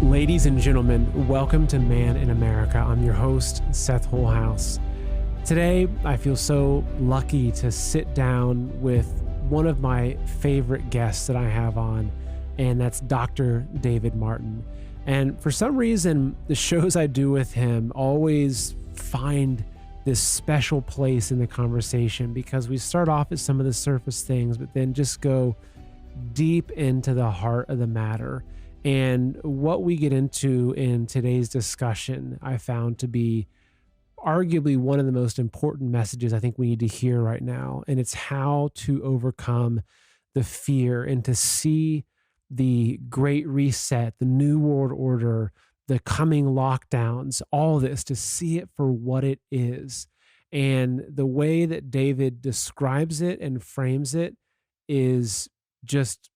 Ladies and gentlemen, welcome to Man in America. I'm your host, Seth Holhouse. Today, I feel so lucky to sit down with one of my favorite guests that I have on, and that's Dr. David Martin. And for some reason, the shows I do with him always find this special place in the conversation because we start off at some of the surface things, but then just go deep into the heart of the matter. And what we get into in today's discussion, I found to be arguably one of the most important messages I think we need to hear right now. And it's how to overcome the fear and to see the Great Reset, the New World Order, the coming lockdowns, all this, to see it for what it is. And the way that David describes it and frames it is just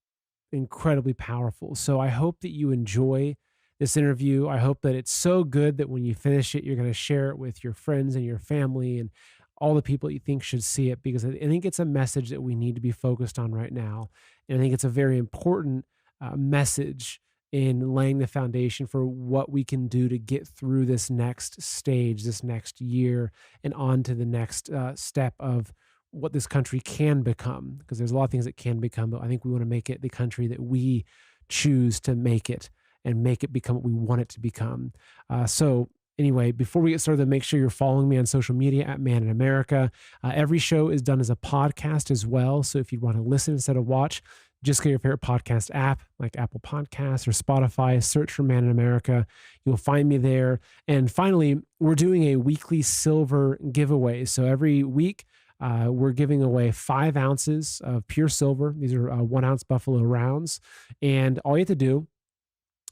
incredibly powerful. So I hope that you enjoy this interview. I hope that it's so good that when you finish it, you're going to share it with your friends and your family and all the people you think should see it, because I think it's a message that we need to be focused on right now. And I think it's a very important message in laying the foundation for what we can do to get through this next stage, this next year, and on to the next step of what this country can become, because there's a lot of things it can become, but I think we want to make it the country that we choose to make it and make it become what we want it to become. So anyway, before we get started, make sure you're following me on social media at Man in America. Every show is done as a podcast as well. So if you want to listen instead of watch, just get your favorite podcast app like Apple Podcasts or Spotify, search for Man in America. You'll find me there. And finally, we're doing a weekly silver giveaway. So every week, we're giving away 5 ounces of pure silver. These are 1 ounce Buffalo rounds. And all you have to do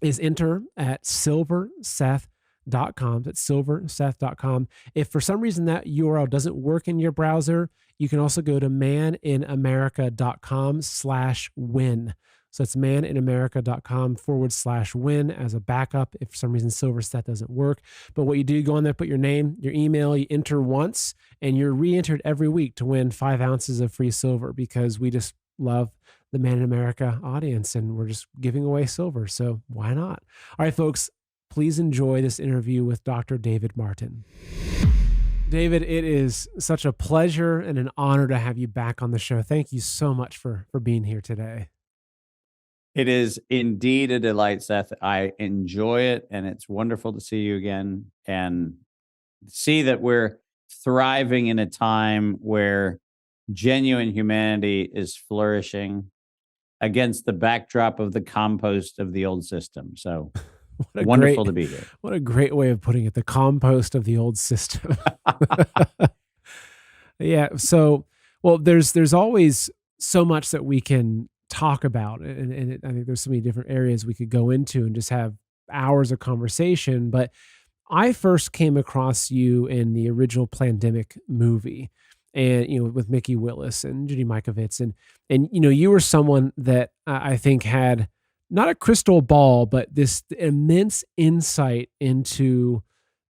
is enter at silverseth.com. That's silverseth.com. If for some reason that URL doesn't work in your browser, you can also go to maninamerica.com/win. So it's maninamerica.com/win as a backup if for some reason SilverSeth doesn't work. But what you do, go on there, put your name, your email, you enter once, and you're re-entered every week to win 5 ounces of free silver, because we just love the Man in America audience and we're just giving away silver. So why not? All right, folks, please enjoy this interview with Dr. David Martin. David, it is such a pleasure and an honor to have you back on the show. Thank you so much for being here today. It is indeed a delight, Seth. I enjoy it, and it's wonderful to see you again and see that we're thriving in a time where genuine humanity is flourishing against the backdrop of the compost of the old system. So wonderful to be here. What a great way of putting it, the compost of the old system. Yeah. So, well, there's always so much that we can talk about, and I think there's so many different areas we could go into and just have hours of conversation. But I first came across you in the original Plandemic movie, and with Mickey Willis and Judy Mikovits, and you were someone that I think had not a crystal ball, but this immense insight into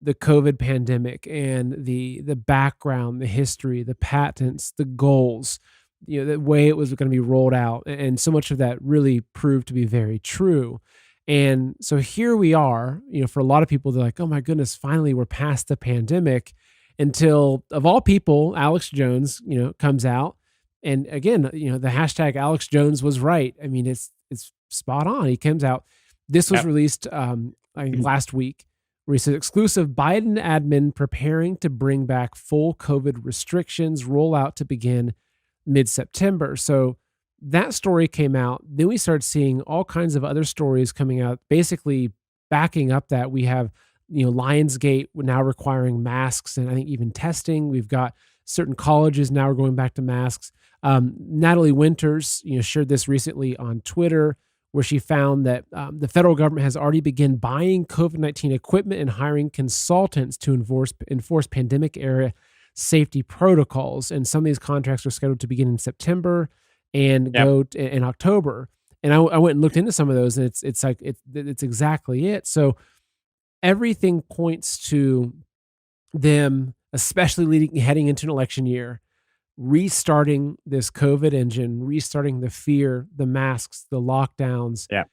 the COVID pandemic and the background, the history, the patents, the goals, the way it was going to be rolled out. And so much of that really proved to be very true. And so here we are, for a lot of people, they're like, oh my goodness, finally we're past the pandemic, until, of all people, Alex Jones, comes out. And again, the hashtag Alex Jones was right. I mean, it's spot on. He comes out. This was released I think last week, where he said, exclusive Biden admin preparing to bring back full COVID restrictions, rollout to begin mid-September. So that story came out. Then we started seeing all kinds of other stories coming out, basically backing up that. We have, Lionsgate now requiring masks and I think even testing. We've got certain colleges now are going back to masks. Natalie Winters, shared this recently on Twitter, where she found that the federal government has already begun buying COVID-19 equipment and hiring consultants to enforce pandemic-era safety protocols. And some of these contracts are scheduled to begin in September and go in October. And I went and looked into some of those, and it's exactly it. So everything points to them, especially heading into an election year, restarting this COVID engine, restarting the fear, the masks, the lockdowns. Yeah.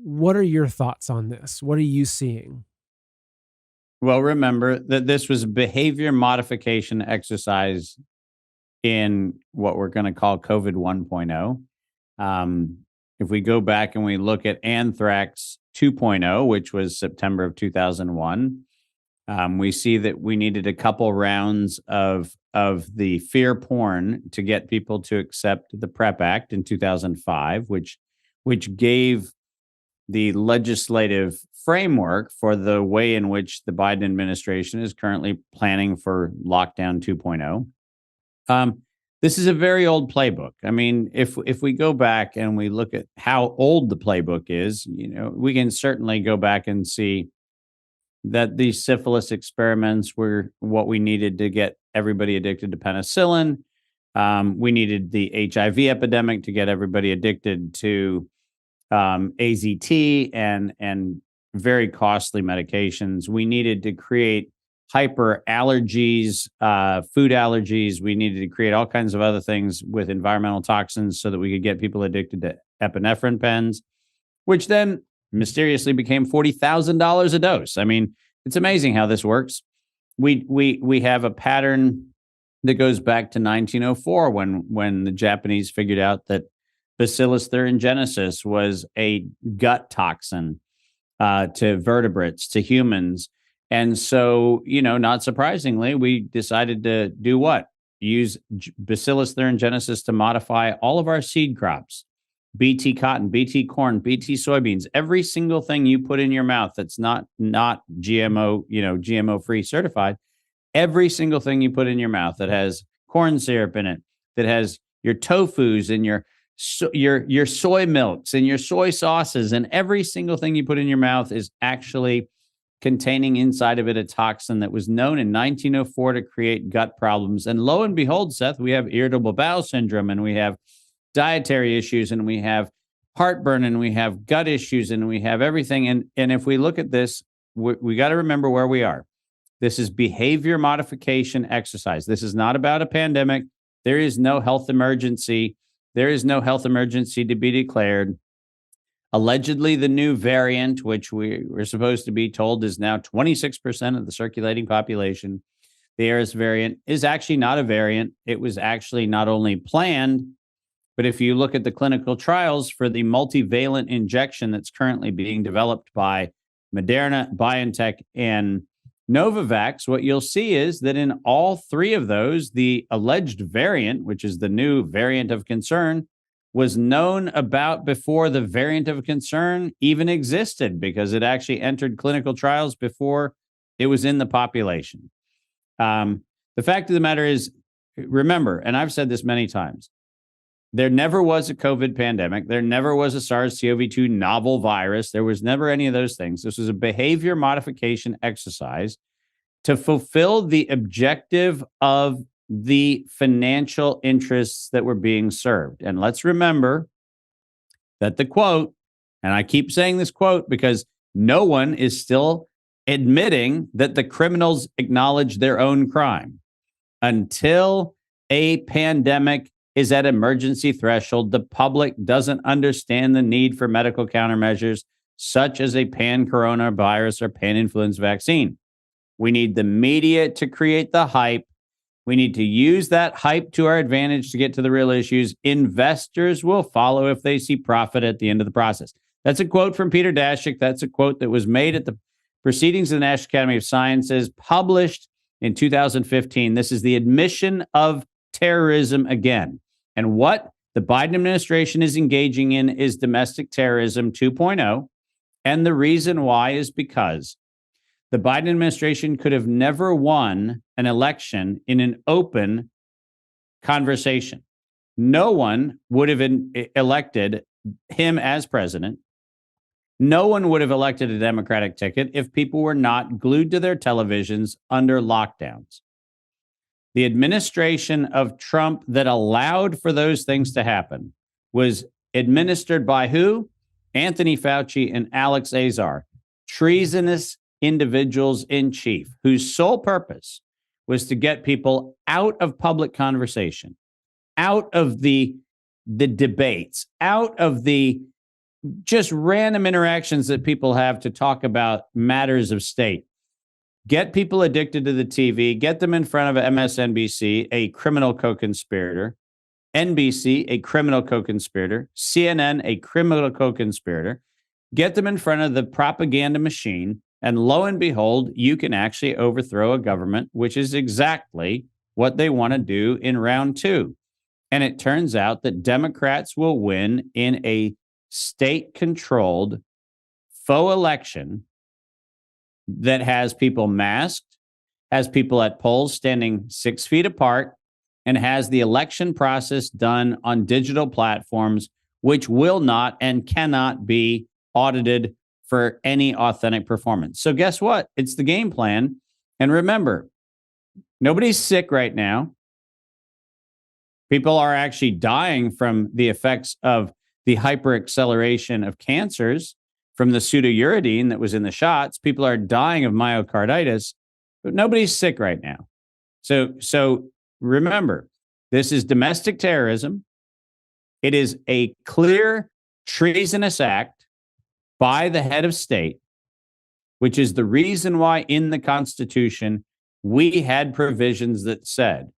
What are your thoughts on this? What are you seeing? Well, remember that this was a behavior modification exercise in what we're going to call COVID 1.0. If we go back and we look at anthrax 2.0, which was September of 2001, we see that we needed a couple rounds of the fear porn to get people to accept the PrEP Act in 2005, which gave the legislative framework for the way in which the Biden administration is currently planning for lockdown 2.0. This is a very old playbook. I mean, if we go back and we look at how old the playbook is, we can certainly go back and see that these syphilis experiments were what we needed to get everybody addicted to penicillin. We needed the HIV epidemic to get everybody addicted to AZT and very costly medications. We needed to create hyper allergies, food allergies. We needed to create all kinds of other things with environmental toxins so that we could get people addicted to epinephrine pens, which then mysteriously became $40,000 a dose. I mean, it's amazing how this works. We have a pattern that goes back to 1904 when the Japanese figured out that Bacillus thuringiensis was a gut toxin to vertebrates, to humans. And so, not surprisingly, we decided to do what? Use Bacillus thuringiensis to modify all of our seed crops. BT cotton, BT corn, BT soybeans, every single thing you put in your mouth that's not GMO, GMO free certified, every single thing you put in your mouth that has corn syrup in it, that has your tofus and your soy milks and your soy sauces, and every single thing you put in your mouth is actually containing inside of it a toxin that was known in 1904 to create gut problems. And lo and behold, Seth, we have irritable bowel syndrome, and we have dietary issues, and we have heartburn, and we have gut issues, and we have everything. And if we look at this, we got to remember where we are. This is behavior modification exercise. This is not about a pandemic. There is no health emergency. There is no health emergency to be declared. Allegedly, the new variant, which we were supposed to be told is now 26% of the circulating population, the ARS variant, is actually not a variant. It was actually not only planned, but if you look at the clinical trials for the multivalent injection that's currently being developed by Moderna, BioNTech, and Novavax, what you'll see is that in all three of those, the alleged variant, which is the new variant of concern, was known about before the variant of concern even existed, because it actually entered clinical trials before it was in the population. The fact of the matter is, remember, and I've said this many times, there never was a COVID pandemic. There never was a SARS-CoV-2 novel virus. There was never any of those things. This was a behavior modification exercise to fulfill the objective of the financial interests that were being served. And let's remember that the quote, and I keep saying this quote because no one is still admitting that the criminals acknowledge their own crime. Until a pandemic is at emergency threshold, the public doesn't understand the need for medical countermeasures, such as a pan-coronavirus or pan-influenza vaccine. We need the media to create the hype. We need to use that hype to our advantage to get to the real issues. Investors will follow if they see profit at the end of the process. That's a quote from Peter Daszak. That's a quote that was made at the Proceedings of the National Academy of Sciences, published in 2015. This is the admission of terrorism again. And what the Biden administration is engaging in is domestic terrorism 2.0. And the reason why is because the Biden administration could have never won an election in an open conversation. No one would have elected him as president. No one would have elected a Democratic ticket if people were not glued to their televisions under lockdowns. The administration of Trump that allowed for those things to happen was administered by who? Anthony Fauci and Alex Azar, treasonous individuals in chief, whose sole purpose was to get people out of public conversation, out of the debates, out of the just random interactions that people have to talk about matters of state. Get people addicted to the TV, get them in front of MSNBC, a criminal co-conspirator, NBC, a criminal co-conspirator, CNN, a criminal co-conspirator, get them in front of the propaganda machine, and lo and behold, you can actually overthrow a government, which is exactly what they want to do in round two. And it turns out that Democrats will win in a state-controlled faux election that has people masked, has people at polls standing 6 feet apart, and has the election process done on digital platforms, which will not and cannot be audited for any authentic performance. So guess what? It's the game plan. And remember, nobody's sick right now. People are actually dying from the effects of the hyperacceleration of cancers from the pseudouridine that was in the shots. People are dying of myocarditis, but nobody's sick right now. So remember, this is domestic terrorism. It is a clear treasonous act by the head of state, which is the reason why in the Constitution we had provisions that said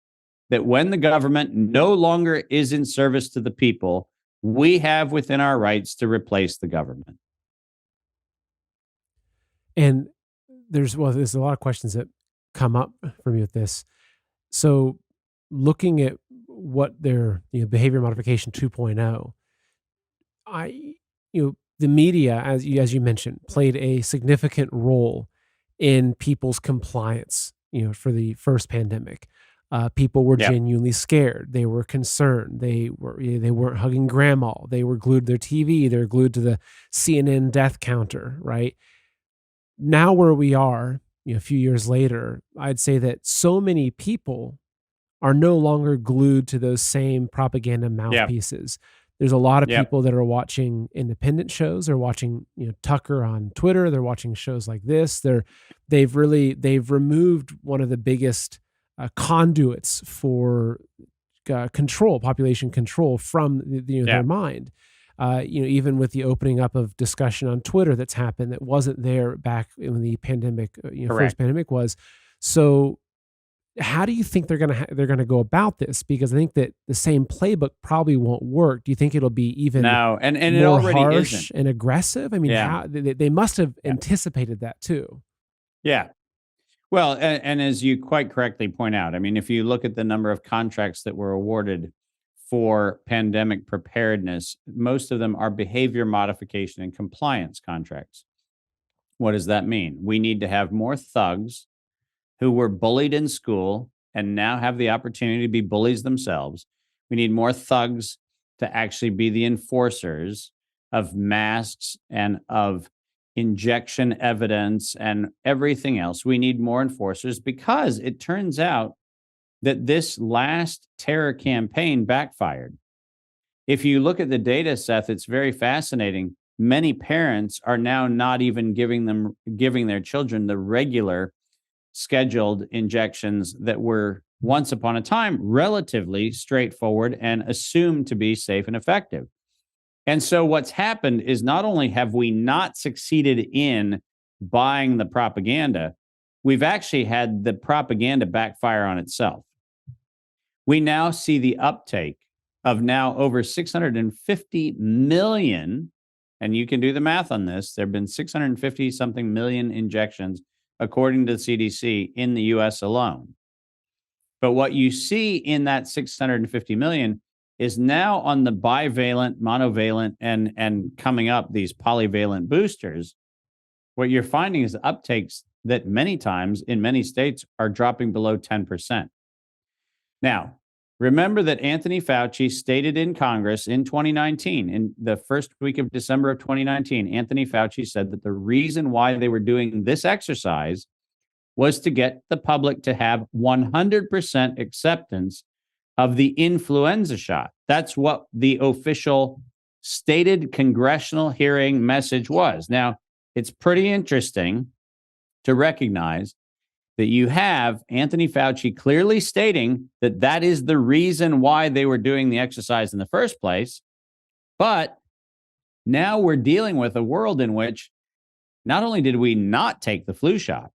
that when the government no longer is in service to the people, we have within our rights to replace the government. And there's a lot of questions that come up for me with this. So looking at what their behavior modification 2.0, the media, as you mentioned, played a significant role in people's compliance, for the first pandemic. People were genuinely scared. They were concerned. They weren't hugging grandma. They were glued to their TV. They were glued to the CNN death counter, right? Now where we are, a few years later, I'd say that so many people are no longer glued to those same propaganda mouthpieces. There's a lot of people that are watching independent shows. They're watching, Tucker on Twitter. They're watching shows like this. They've removed one of the biggest conduits for population control from their mind. Even with the opening up of discussion on Twitter that's happened that wasn't there back when the pandemic, first pandemic was. So how do you think they're gonna go about this? Because I think that the same playbook probably won't work. Do you think it'll be even no, and more it already harsh isn't. and aggressive? I mean, how they must have anticipated that too. Yeah. Well, and as you quite correctly point out, I mean, if you look at the number of contracts that were awarded for pandemic preparedness, most of them are behavior modification and compliance contracts. What does that mean? We need to have more thugs who were bullied in school and now have the opportunity to be bullies themselves. We need more thugs to actually be the enforcers of masks and of injection evidence and everything else. We need more enforcers because it turns out that this last terror campaign backfired. If you look at the data, Seth, it's very fascinating. Many parents are now not even giving their children the regular scheduled injections that were once upon a time relatively straightforward and assumed to be safe and effective. And so what's happened is not only have we not succeeded in buying the propaganda, we've actually had the propaganda backfire on itself. We now see the uptake of now over 650 million, and you can do the math on this. There have been 650 something million injections, according to the CDC, in the US alone. But what you see in that 650 million is now on the bivalent, monovalent, and coming up these polyvalent boosters. What you're finding is uptakes that many times in many states are dropping below 10%. Now, remember that Anthony Fauci stated in Congress in 2019, in the first week of December of 2019, Anthony Fauci said that the reason why they were doing this exercise was to get the public to have 100% acceptance of the influenza shot. That's what the official stated congressional hearing message was. Now, it's pretty interesting to recognize that you have Anthony Fauci clearly stating that that is the reason why they were doing the exercise in the first place. But Now we're dealing with a world in which not only did we not take the flu shot,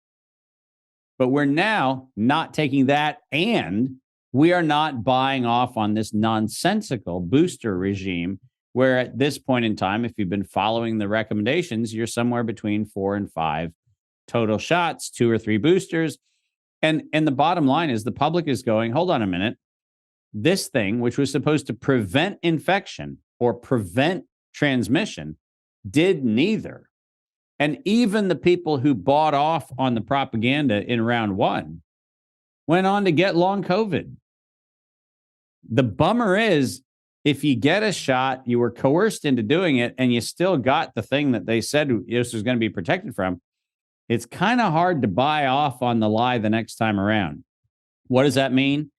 but we're now not taking that, and we are not buying off on this nonsensical booster regime, where at this point in time, if you've been following the recommendations, you're somewhere between 4 and 5 total shots, 2 or 3 boosters. And the bottom line is the public is going, hold on a minute. This thing, which was supposed to prevent infection or prevent transmission, did neither. And even the people who bought off on the propaganda in round 1 went on to get long COVID. The bummer is, if you get a shot, you were coerced into doing it, and you still got the thing that they said this was going to be protected from, it's kind of hard to buy off on the lie the next time around. What does that mean?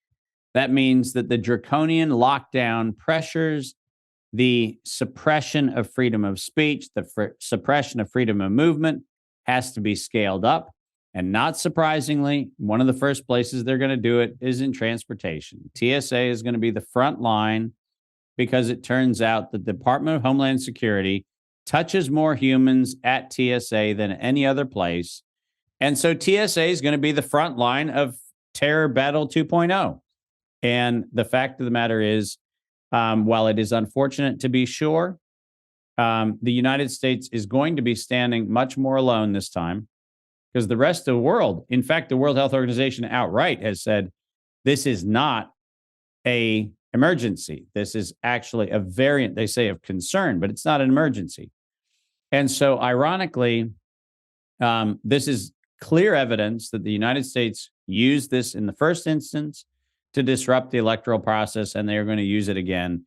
That means that the draconian lockdown pressures the suppression of freedom of speech, the suppression of freedom of movement has to be scaled up. And not surprisingly, one of the first places they're going to do it is in transportation. TSA is going to be the front line, because it turns out the Department of Homeland Security touches more humans at TSA than any other place. And so TSA is going to be the front line of Terror Battle 2.0. And the fact of the matter is, while it is unfortunate to be sure, the United States is going to be standing much more alone this time, because the rest of the world, in fact, the World Health Organization outright has said, this is not an emergency. This is actually a variant, they say, of concern, but it's not an emergency. And so ironically, this is clear evidence that the United States used this in the first instance to disrupt the electoral process, and they are going to use it again.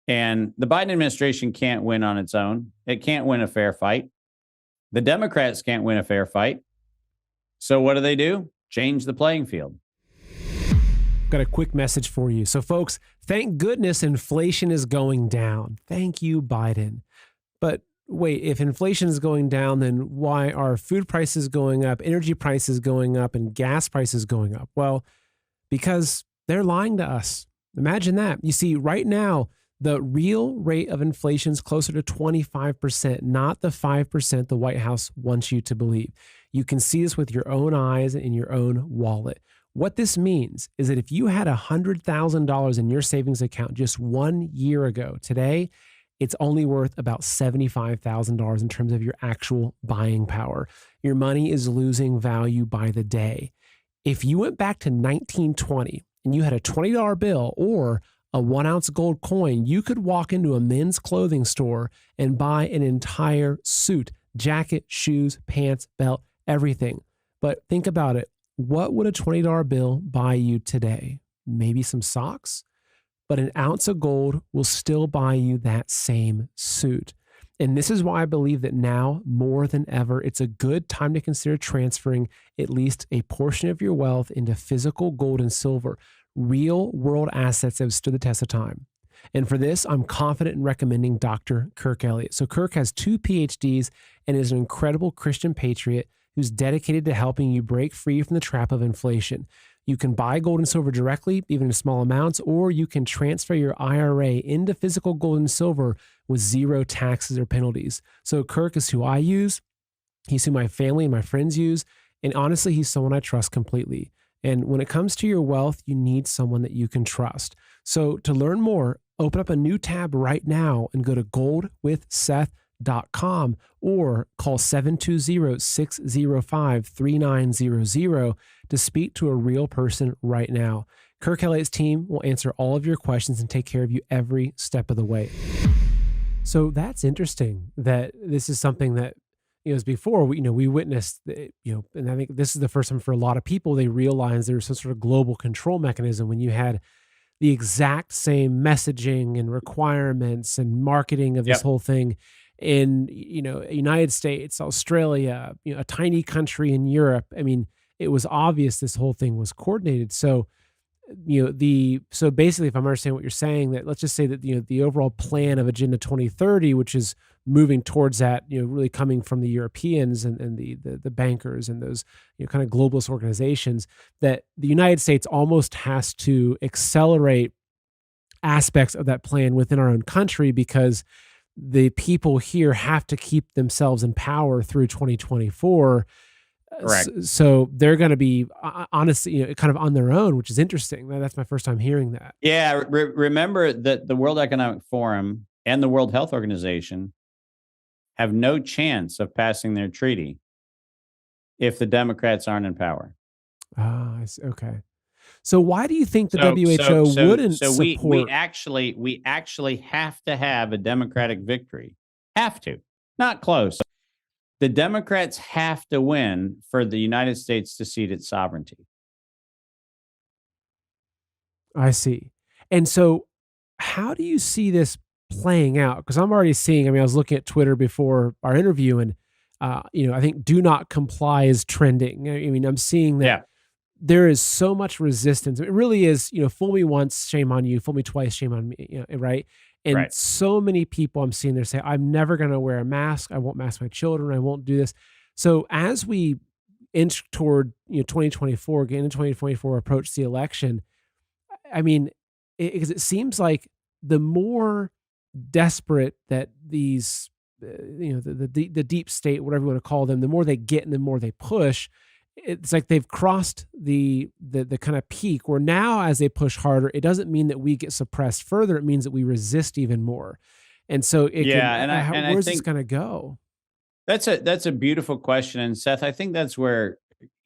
And the Biden administration can't win on its own. It can't win a fair fight. The Democrats can't win a fair fight. So what do? Change the playing field. Got a quick message for you. So folks, thank goodness inflation is going down. Thank you, Biden. But wait, if inflation is going down, then why are food prices going up, energy prices going up, and gas prices going up? Well, because they're lying to us. Imagine that. You see, right now, the real rate of inflation is closer to 25%, not the 5% the White House wants you to believe. You can see this with your own eyes and in your own wallet. What this means is that if you had $100,000 in your savings account just 1 year ago, today, it's only worth about $75,000 in terms of your actual buying power. Your money is losing value by the day. If you went back to 1920 and you had a $20 bill or a 1-ounce gold coin, you could walk into a men's clothing store and buy an entire suit, jacket, shoes, pants, belt, everything. But think about it. What would a $20 bill buy you today? Maybe some socks? But an ounce of gold will still buy you that same suit. And this is why I believe that now, more than ever, it's a good time to consider transferring at least a portion of your wealth into physical gold and silver, real world assets that have stood the test of time. And for this, I'm confident in recommending Dr. Kirk Elliott. So Kirk has 2 PhDs and is an incredible Christian patriot who's dedicated to helping you break free from the trap of inflation. You can buy gold and silver directly, even in small amounts, or you can transfer your IRA into physical gold and silver with 0 taxes or penalties. So Kirk is who I use. He's who my family and my friends use. And honestly, he's someone I trust completely. And when it comes to your wealth, you need someone that you can trust. So to learn more, open up a new tab right now and go to goldwithseth.com or call 720-605-3900 to speak to a real person right now. Kirk Elliott's team will answer all of your questions and take care of you every step of the way. So that's interesting that this is something that, as before, we witnessed, and I think this is the first time for a lot of people, they realized there was some sort of global control mechanism when you had the exact same messaging and requirements and marketing of this whole thing in, United States, Australia, a tiny country in Europe. I mean, it was obvious this whole thing was coordinated. So, so basically, if I'm understanding what you're saying, that let's just say that, the overall plan of Agenda 2030, which is moving towards that, really coming from the Europeans and the bankers and those, kind of globalist organizations, that the United States almost has to accelerate aspects of that plan within our own country, because the people here have to keep themselves in power through 2024. Correct. So they're going to be honestly, kind of on their own, which is interesting. That's my first time hearing that. Yeah. Remember that the World Economic Forum and the World Health Organization have no chance of passing their treaty if the Democrats aren't in power. Ah, okay. So why do you think the So so WHO so wouldn't so we support? actually have to have a Democratic victory. Have to. Not close. The Democrats have to win for the United States to cede its sovereignty. I see. And so how do you see this playing out? Because I'm already seeing, I mean, I was looking at Twitter before our interview and, I think do not comply is trending. I mean, I'm seeing that Yeah. there is so much resistance. It really is, fool me once, shame on you. Fool me twice, shame on me. Right. And Right. so many people I'm seeing there say, I'm never going to wear a mask. I won't mask my children. I won't do this. So as we inch toward, 2024, get into 2024, approach the election, I mean, because it seems like the more desperate that these, the deep state, whatever you want to call them, the more they get and the more they push, it's like they've crossed the kind of peak where now as they push harder, it doesn't mean that we get suppressed further. It means that we resist even more. And so Yeah, and I where's this think going to go? that's a beautiful question, and Seth, I think that's where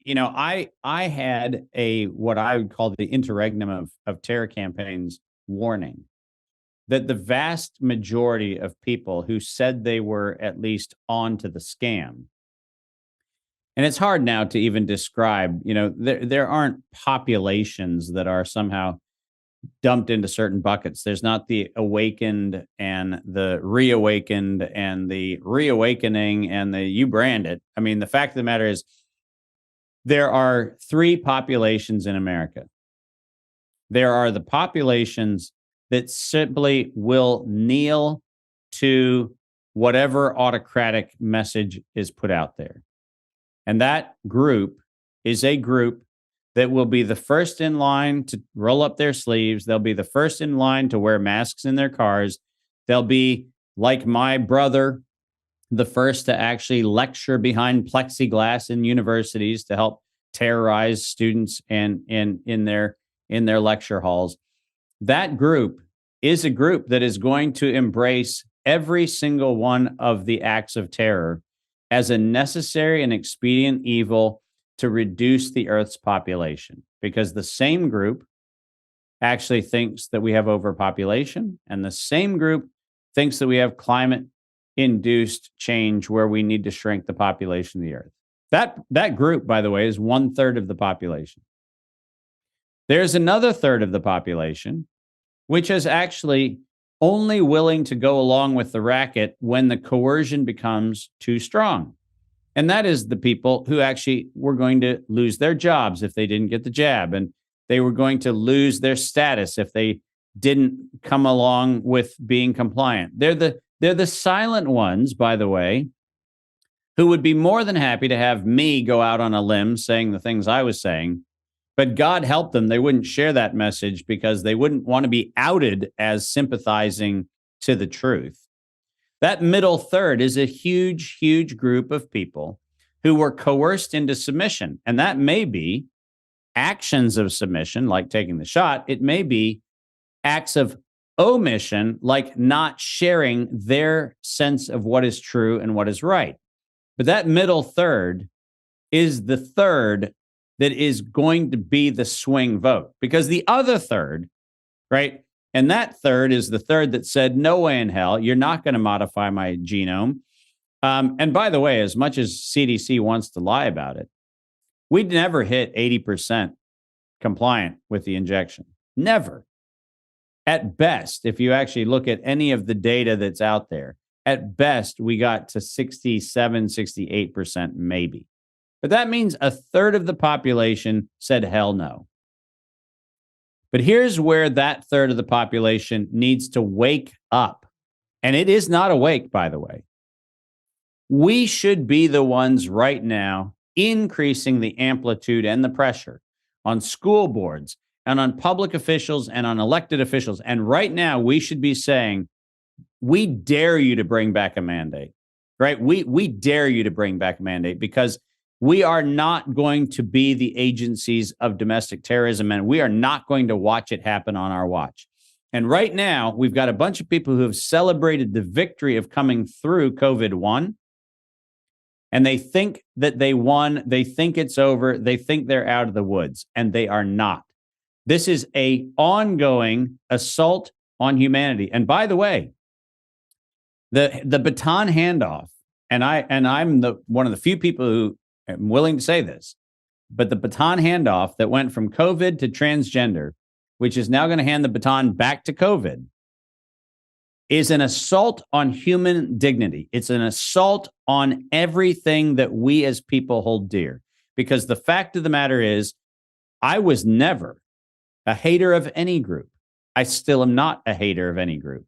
I had a what I would call the interregnum of terror campaigns warning that the vast majority of people who said they were at least on to the scam. And it's hard now to even describe, there aren't populations that are somehow dumped into certain buckets. There's not the awakened and the reawakened and the reawakening and the you brand it. I mean, the fact of the matter is there are three populations in America. There are the populations that simply will kneel to whatever autocratic message is put out there. And that group is a group that will be the first in line to roll up their sleeves. They'll be the first in line to wear masks in their cars. They'll be like my brother, the first to actually lecture behind plexiglass in universities to help terrorize students and in their lecture halls. That group is a group that is going to embrace every single one of the acts of terror as a necessary and expedient evil to reduce the Earth's population, because the same group actually thinks that we have overpopulation, and the same group thinks that we have climate induced change where we need to shrink the population of the Earth. That group, by the way, is 1/3 of the population. There's another third of the population, which is actually only willing to go along with the racket when the coercion becomes too strong. And that is the people who actually were going to lose their jobs if they didn't get the jab, and they were going to lose their status if they didn't come along with being compliant. They're the silent ones, by the way, who would be more than happy to have me go out on a limb saying the things I was saying. But God help them, they wouldn't share that message because they wouldn't want to be outed as sympathizing to the truth. That middle third is a huge, huge group of people who were coerced into submission. And that may be actions of submission, like taking the shot. It may be acts of omission, like not sharing their sense of what is true and what is right. But that middle third is the third that is going to be the swing vote, because the other third, right? And that third is the third that said, no way in hell, you're not going to modify my genome. And by the way, as much as CDC wants to lie about it, we'd never hit 80% compliant with the injection. Never. At best, if you actually look at any of the data that's out there, at best, we got to 67, 68% maybe. But that means a third of the population said hell no. But here's where that third of the population needs to wake up. And it is not awake, by the way. We should be the ones right now increasing the amplitude and the pressure on school boards and on public officials and on elected officials. And right now, we should be saying, we dare you to bring back a mandate, right? We dare you to bring back a mandate because we are not going to be the agencies of domestic terrorism, and we are not going to watch it happen on our watch. And right now, we've got a bunch of people who have celebrated the victory of coming through COVID-1, and they think that they won. They think it's over. They think they're out of the woods, and they are not. This is an ongoing assault on humanity. And by the way, the baton handoff, and I'm one of the few people who am willing to say this, but the baton handoff that went from COVID to transgender, which is now going to hand the baton back to COVID, is an assault on human dignity. It's an assault on everything that we as people hold dear. Because the fact of the matter is, I was never a hater of any group. I still am not a hater of any group.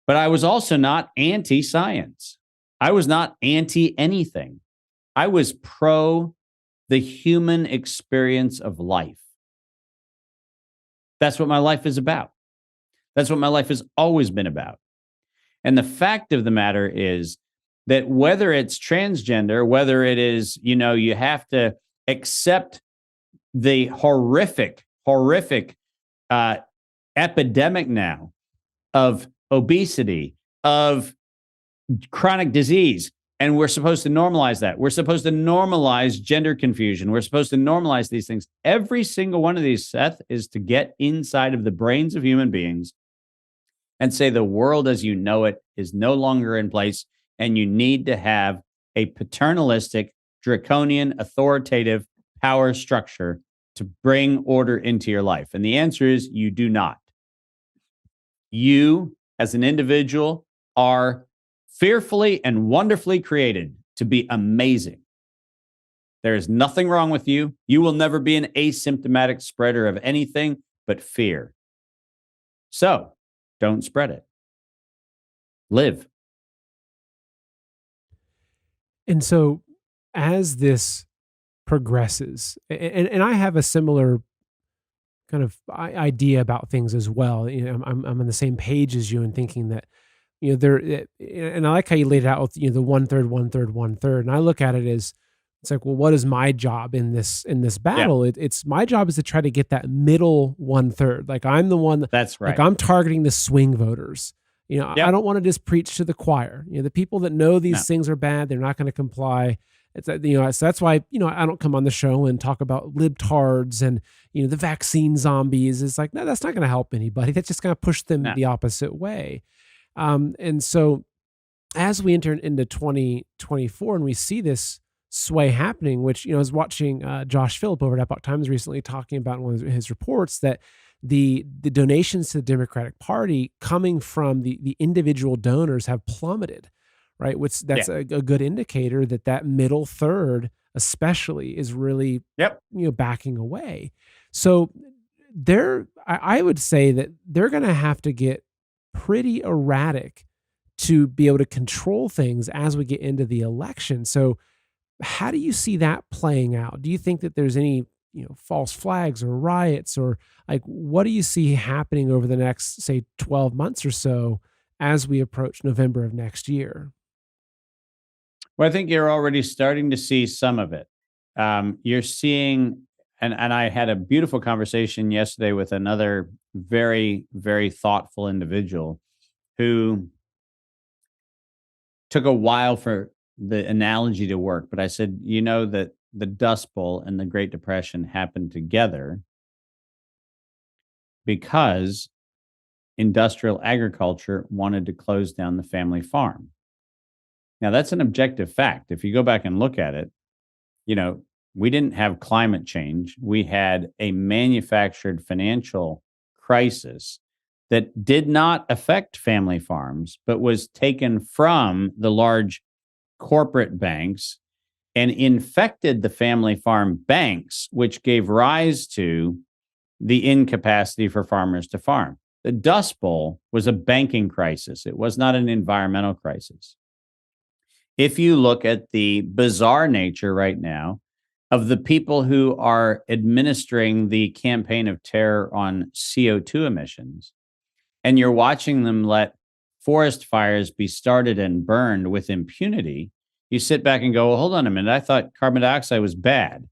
But I was also not anti-science. I was not anti-anything. I was pro the human experience of life. That's what my life is about. That's what my life has always been about. And the fact of the matter is that whether it's transgender, whether it is, you have to accept the horrific epidemic now of obesity, of chronic disease, and we're supposed to normalize that. We're supposed to normalize gender confusion. We're supposed to normalize these things. Every single one of these, Seth, is to get inside of the brains of human beings and say the world as you know it is no longer in place, and you need to have a paternalistic, draconian, authoritative power structure to bring order into your life. And the answer is you do not. You, as an individual, are fearfully and wonderfully created to be amazing. There is nothing wrong with you. You will never be an asymptomatic spreader of anything but fear. So, don't spread it. Live. And so, as this progresses, and I have a similar kind of idea about things as well. I'm on the same page as you in thinking that and I like how you laid it out with the 1/3, 1/3, 1/3. And I look at it as it's like, well, what is my job in this battle? Yeah. It's my job is to try to get that middle 1/3. Like I'm the one That's right. Like I'm targeting the swing voters. I don't want to just preach to the choir. The people that know these things are bad, they're not going to comply. It's so that's why I don't come on the show and talk about libtards and the vaccine zombies. It's like, no, that's not going to help anybody. That's just going to push them the opposite way. And so as we enter into 2024 and we see this sway happening, which, I was watching Josh Phillip over at Epoch Times recently talking about in one of his reports that the donations to the Democratic Party coming from the individual donors have plummeted, right? Which that's a good indicator that middle third especially is really, backing away. So I would say that they're going to have to get pretty erratic to be able to control things as we get into the election. So how do you see that playing out? Do you think that there's any, false flags or riots, or like what do you see happening over the next, say, 12 months or so as we approach November of next year? Well, I think you're already starting to see some of it. You're seeing, and I had a beautiful conversation yesterday with another very, very thoughtful individual who took a while for the analogy to work. But I said, that the Dust Bowl and the Great Depression happened together because industrial agriculture wanted to close down the family farm. Now, that's an objective fact. If you go back and look at it, we didn't have climate change. We had a manufactured financial crisis that did not affect family farms, but was taken from the large corporate banks and infected the family farm banks, which gave rise to the incapacity for farmers to farm. The Dust Bowl was a banking crisis. It was not an environmental crisis. If you look at the bizarre nature right now of the people who are administering the campaign of terror on CO2 emissions, and you're watching them let forest fires be started and burned with impunity, you sit back and go, well, hold on a minute. I thought carbon dioxide was bad.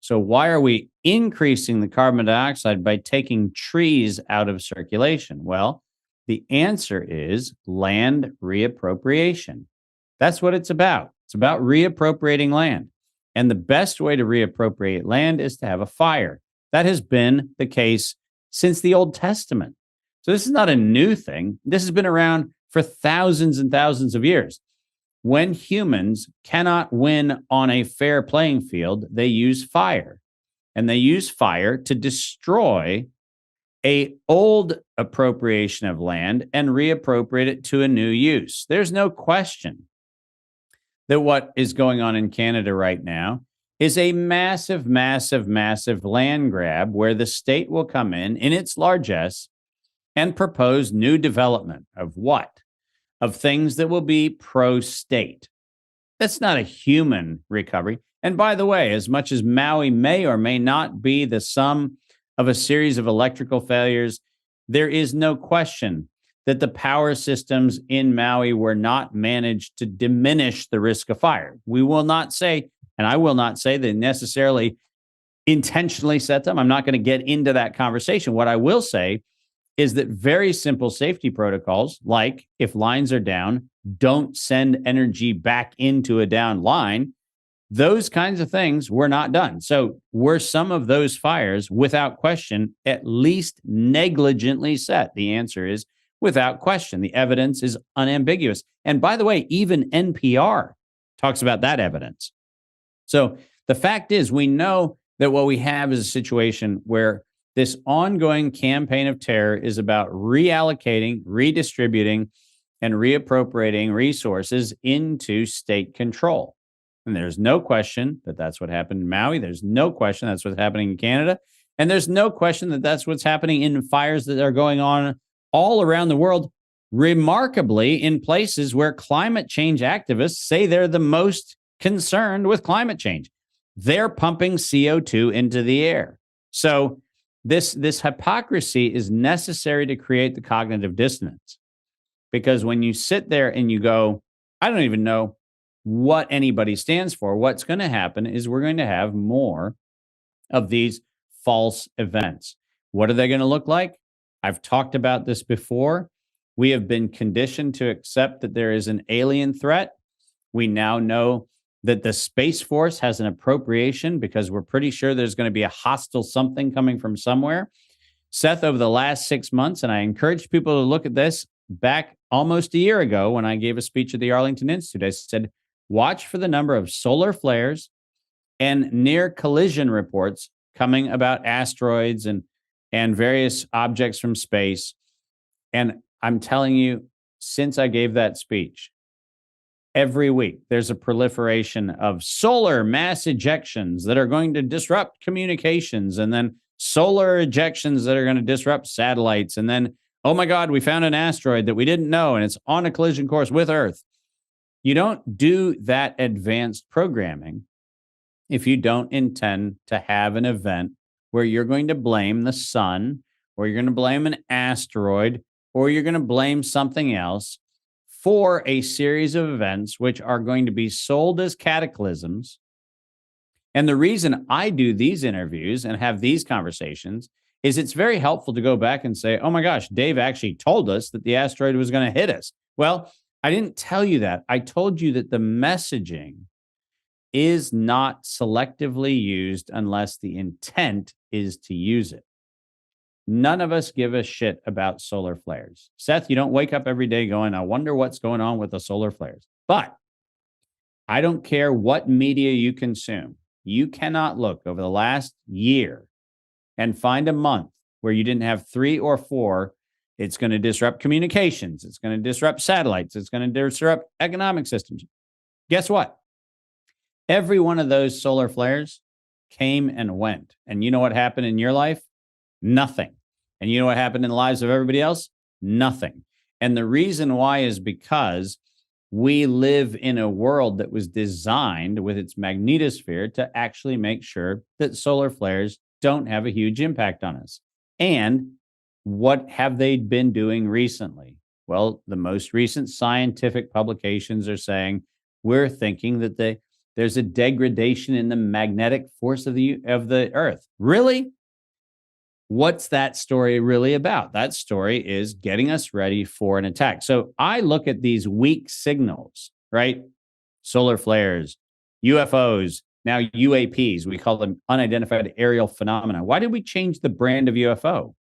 So why are we increasing the carbon dioxide by taking trees out of circulation? Well, the answer is land reappropriation. That's what it's about. It's about reappropriating land. And the best way to reappropriate land is to have a fire. That has been the case since the Old Testament. So this is not a new thing. This has been around for thousands and thousands of years. When humans cannot win on a fair playing field, they use fire. And they use fire to destroy a old appropriation of land and reappropriate it to a new use. There's no question that what is going on in Canada right now is a massive, massive, massive land grab where the state will come in its largesse and propose new development of what? Of things that will be pro-state. That's not a human recovery. And by the way, as much as Maui may or may not be the sum of a series of electrical failures, there is no question that the power systems in Maui were not managed to diminish the risk of fire. We will not say, and I will not say, they necessarily intentionally set them. I'm not going to get into that conversation. What I will say is that very simple safety protocols, like if lines are down, don't send energy back into a down line. Those kinds of things were not done. So were some of those fires, without question, at least negligently set? The answer is without question. The evidence is unambiguous. And by the way, even NPR talks about that evidence. So the fact is, we know that what we have is a situation where this ongoing campaign of terror is about reallocating, redistributing, and reappropriating resources into state control. And there's no question that that's what happened in Maui. There's no question that's what's happening in Canada. And there's no question that that's what's happening in fires that are going on all around the world, remarkably in places where climate change activists say they're the most concerned with climate change. They're pumping CO2 into the air. So this hypocrisy is necessary to create the cognitive dissonance. Because when you sit there and you go, I don't even know what anybody stands for, what's going to happen is we're going to have more of these false events. What are they going to look like? I've talked about this before. We have been conditioned to accept that there is an alien threat. We now know that the Space Force has an appropriation because we're pretty sure there's going to be a hostile something coming from somewhere. Seth, over the last 6 months, and I encourage people to look at this back almost a year ago when I gave a speech at the Arlington Institute, I said, watch for the number of solar flares and near collision reports coming about asteroids and various objects from space. And I'm telling you, since I gave that speech, every week there's a proliferation of solar mass ejections that are going to disrupt communications, and then solar ejections that are going to disrupt satellites. And then, oh my God, we found an asteroid that we didn't know, and it's on a collision course with Earth. You don't do that advanced programming if you don't intend to have an event where you're going to blame the sun, or you're going to blame an asteroid, or you're going to blame something else for a series of events which are going to be sold as cataclysms. And the reason I do these interviews and have these conversations is it's very helpful to go back and say, oh my gosh, Dave actually told us that the asteroid was going to hit us. Well, I didn't tell you that. I told you that the messaging is not selectively used unless the intent is to use it. None of us give a shit about solar flares. Seth, you don't wake up every day going, I wonder what's going on with the solar flares. But I don't care what media you consume. You cannot look over the last year and find a month where you didn't have 3 or 4. It's going to disrupt communications. It's going to disrupt satellites. It's going to disrupt economic systems. Guess what? Every one of those solar flares came and went. And you know what happened in your life? Nothing. And you know what happened in the lives of everybody else? Nothing. And the reason why is because we live in a world that was designed with its magnetosphere to actually make sure that solar flares don't have a huge impact on us. And what have they been doing recently? Well, the most recent scientific publications are saying we're thinking that there's a degradation in the magnetic force of the Earth. Really? What's that story really about? That story is getting us ready for an attack. So I look at these weak signals, right? Solar flares, UFOs, now UAPs. We call them unidentified aerial phenomena. Why did we change the brand of UFO?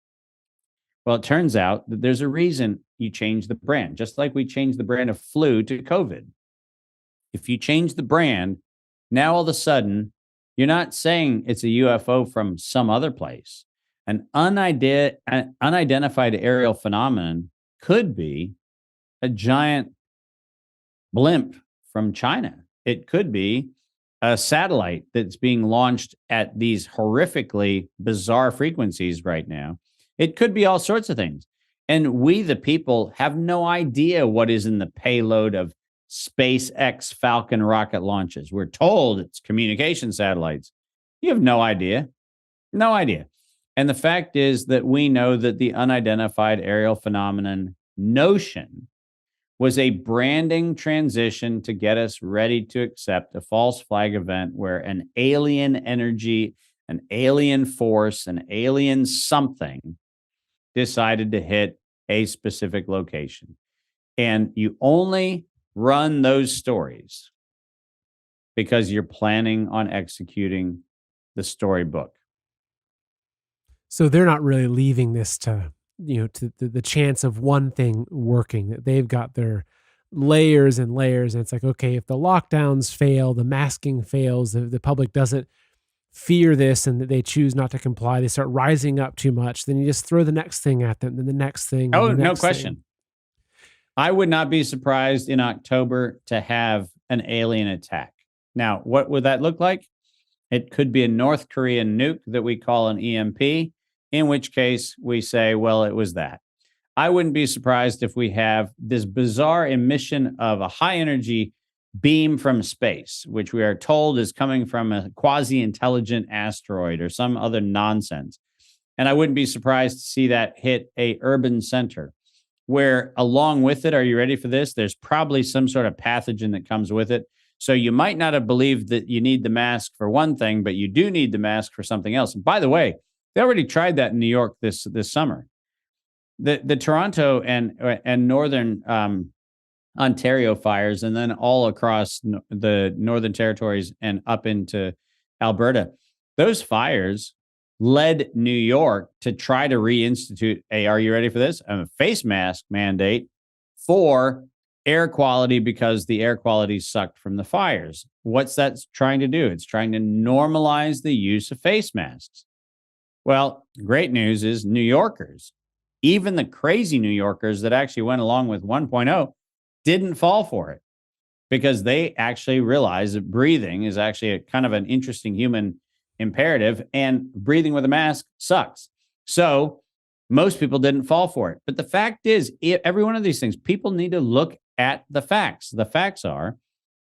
Well, it turns out that there's a reason you change the brand, just like we changed the brand of flu to COVID. If you change the brand, now all of a sudden, you're not saying it's a UFO from some other place. An unidentified aerial phenomenon could be a giant blimp from China. It could be a satellite that's being launched at these horrifically bizarre frequencies right now. It could be all sorts of things. And we, the people, have no idea what is in the payload of SpaceX Falcon rocket launches. We're told it's communication satellites. You have no idea. No idea. And the fact is that we know that the unidentified aerial phenomenon notion was a branding transition to get us ready to accept a false flag event where an alien energy, an alien force, an alien something decided to hit a specific location. And you only run those stories because you're planning on executing the storybook. So they're not really leaving this to, to the chance of one thing working, that they've got their layers and layers. And it's like, okay, if the lockdowns fail, the masking fails, the public doesn't fear this and they choose not to comply, they start rising up too much, then you just throw the next thing at them, then the next thing. Oh, no question. I would not be surprised in October to have an alien attack. Now, what would that look like? It could be a North Korean nuke that we call an EMP, in which case we say, well, it was that. I wouldn't be surprised if we have this bizarre emission of a high energy beam from space, which we are told is coming from a quasi-intelligent asteroid or some other nonsense. And I wouldn't be surprised to see that hit a urban center where along with it, are you ready for this? There's probably some sort of pathogen that comes with it. So you might not have believed that you need the mask for one thing, but you do need the mask for something else. And by the way, they already tried that in New York this summer. The Toronto and northern Ontario fires, and then all across the Northern Territories and up into Alberta, those fires led New York to try to reinstitute are you ready for this? A face mask mandate for air quality because the air quality sucked from the fires. What's that trying to do? It's trying to normalize the use of face masks. Well, great news is New Yorkers, even the crazy New Yorkers that actually went along with 1.0, didn't fall for it because they actually realized that breathing is actually a kind of an interesting human imperative, and breathing with a mask sucks. So most people didn't fall for it. But the fact is, every one of these things, people need to look at the facts. The facts are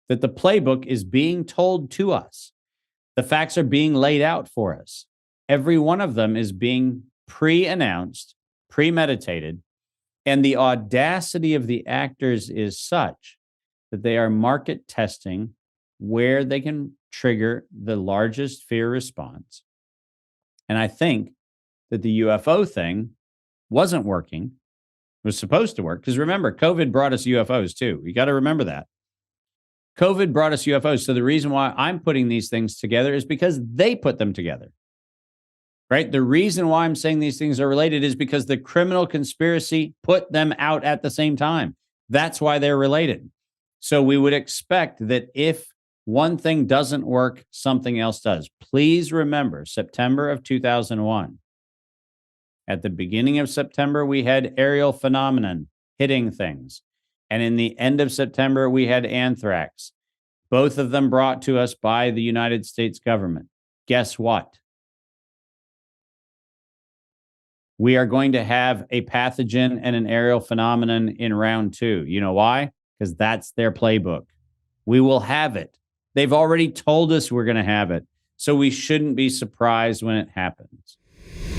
that the playbook is being told to us. The facts are being laid out for us. Every one of them is being pre-announced, premeditated, and the audacity of the actors is such that they are market testing where they can trigger the largest fear response. And I think that the UFO thing wasn't working. It was supposed to work because remember, COVID brought us UFOs too. You got to remember that. COVID brought us UFOs. So the reason why I'm putting these things together is because they put them together. Right? The reason why I'm saying these things are related is because the criminal conspiracy put them out at the same time. That's why they're related. So we would expect that if one thing doesn't work, something else does. Please remember September of 2001. At the beginning of September, we had aerial phenomenon hitting things. And in the end of September, we had anthrax. Both of them brought to us by the United States government. Guess what? We are going to have a pathogen and an aerial phenomenon in round 2. You know why? Because that's their playbook. We will have it. They've already told us we're going to have it. So we shouldn't be surprised when it happens.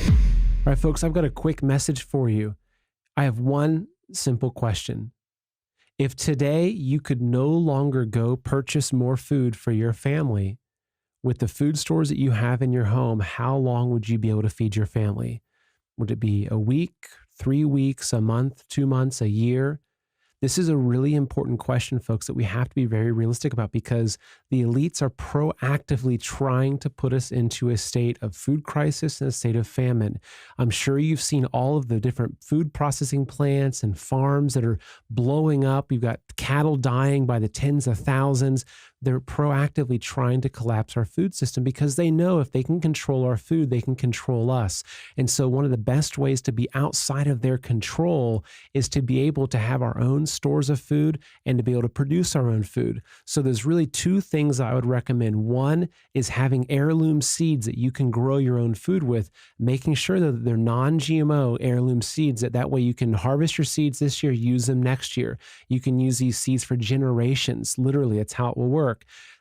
All right, folks, I've got a quick message for you. I have one simple question. If today you could no longer go purchase more food for your family, with the food stores that you have in your home, how long would you be able to feed your family? Would it be a week, 3 weeks, a month, 2 months, a year? This is a really important question, folks, that we have to be very realistic about because the elites are proactively trying to put us into a state of food crisis and a state of famine. I'm sure you've seen all of the different food processing plants and farms that are blowing up. You've got cattle dying by the tens of thousands. They're proactively trying to collapse our food system because they know if they can control our food, they can control us. And so one of the best ways to be outside of their control is to be able to have our own stores of food and to be able to produce our own food. So there's really two things I would recommend. One is having heirloom seeds that you can grow your own food with, making sure that they're non-GMO heirloom seeds, that way you can harvest your seeds this year, use them next year. You can use these seeds for generations. Literally, that's how it will work.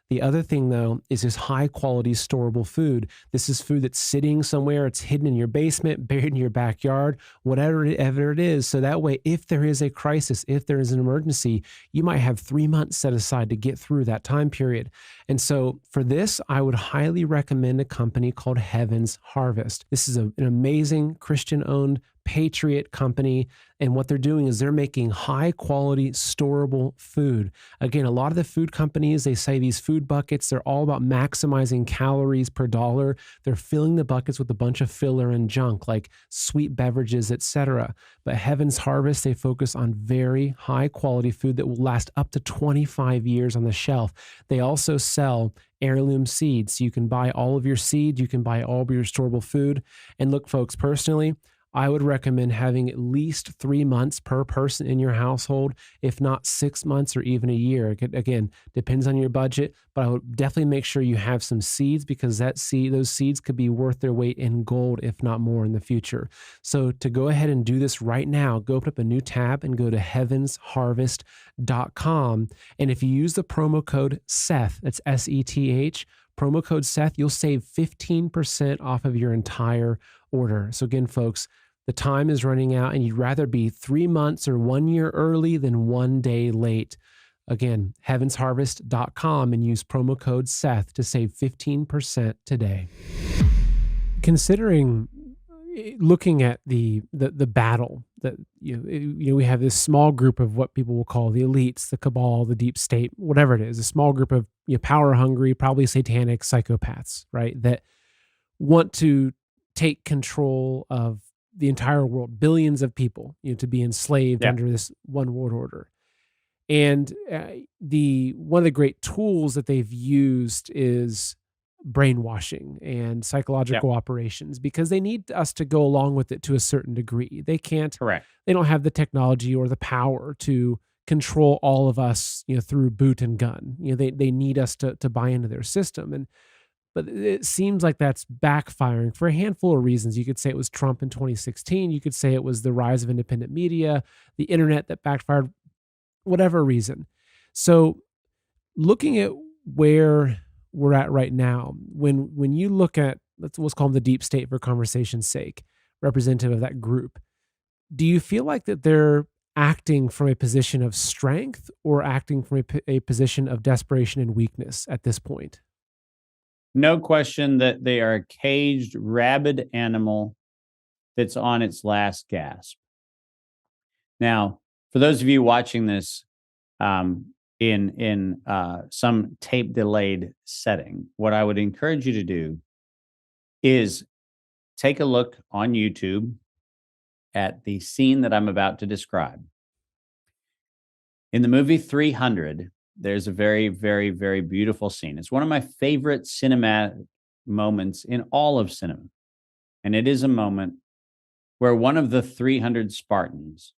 The other thing, though, is this high-quality storable food. This is food that's sitting somewhere. It's hidden in your basement, buried in your backyard, whatever it is. So that way, if there is a crisis, if there is an emergency, you might have 3 months set aside to get through that time period. And so for this, I would highly recommend a company called Heaven's Harvest. This is an amazing Christian-owned patriot company. And what they're doing is they're making high quality storable food. Again, a lot of the food companies, they say these food buckets, they're all about maximizing calories per dollar. They're filling the buckets with a bunch of filler and junk like sweet beverages, etc. But Heaven's Harvest, they focus on very high quality food that will last up to 25 years on the shelf. They also sell heirloom seeds. So you can buy all of your seeds, you can buy all of your storable food. And look, folks, personally, I would recommend having at least 3 months per person in your household, if not 6 months or even a year. Again, depends on your budget, but I would definitely make sure you have some seeds because those seeds could be worth their weight in gold, if not more in the future. So to go ahead and do this right now, go open up a new tab and go to heavensharvest.com. And if you use the promo code Seth, that's SETH, promo code Seth, you'll save 15% off of your entire order. So again, folks, the time is running out and you'd rather be 3 months or 1 year early than 1 day late. Again, heavensharvest.com and use promo code Seth to save 15% today. Considering looking at the battle that we have this small group of what people will call the elites, the cabal, the deep state, whatever it is, a small group of power hungry, probably satanic psychopaths, right? That want to take control of the entire world, billions of people, to be enslaved under this one world order. And one of the great tools that they've used is brainwashing and psychological operations because they need us to go along with it to a certain degree. They can't, they don't have the technology or the power to control all of us, through boot and gun. They need us to buy into their system. But it seems like that's backfiring for a handful of reasons. You could say it was Trump in 2016. You could say it was the rise of independent media, the internet that backfired, whatever reason. So looking at where we're at right now, when you look at, let's call them the deep state for conversation's sake, representative of that group, do you feel like that they're acting from a position of strength or acting from a position of desperation and weakness at this point? No question that they are a caged, rabid animal that's on its last gasp. Now, for those of you watching this in some tape delayed setting, what I would encourage you to do is take a look on YouTube at the scene that I'm about to describe. In the movie 300, there's a very, very, very beautiful scene. It's one of my favorite cinematic moments in all of cinema. And it is a moment where one of the 300 Spartans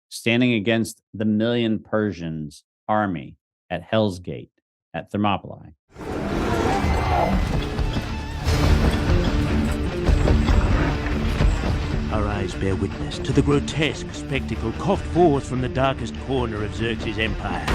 standing against the 1,000,000 Persians army at Hell's Gate at Thermopylae. Our eyes bear witness to the grotesque spectacle coughed forth from the darkest corner of Xerxes' empire.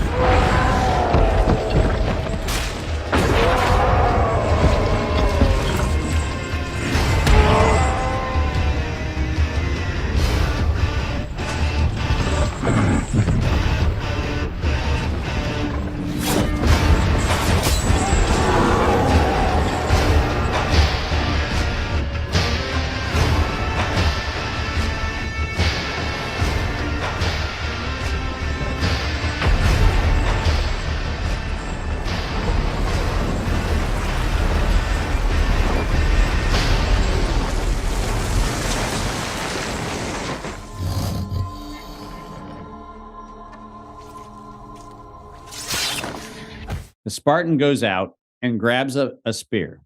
Spartan goes out and grabs a spear,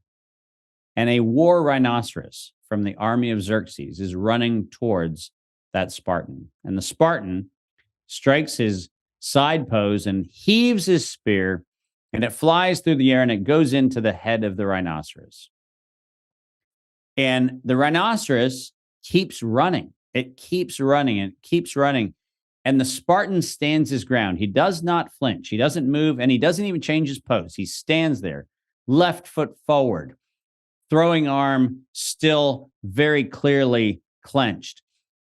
and a war rhinoceros from the army of Xerxes is running towards that Spartan. And the Spartan strikes his side pose and heaves his spear, and it flies through the air and it goes into the head of the rhinoceros. And the rhinoceros keeps running. It keeps running and keeps running. And the Spartan stands his ground. He does not flinch. He doesn't move, and he doesn't even change his pose. He stands there, left foot forward, throwing arm still very clearly clenched.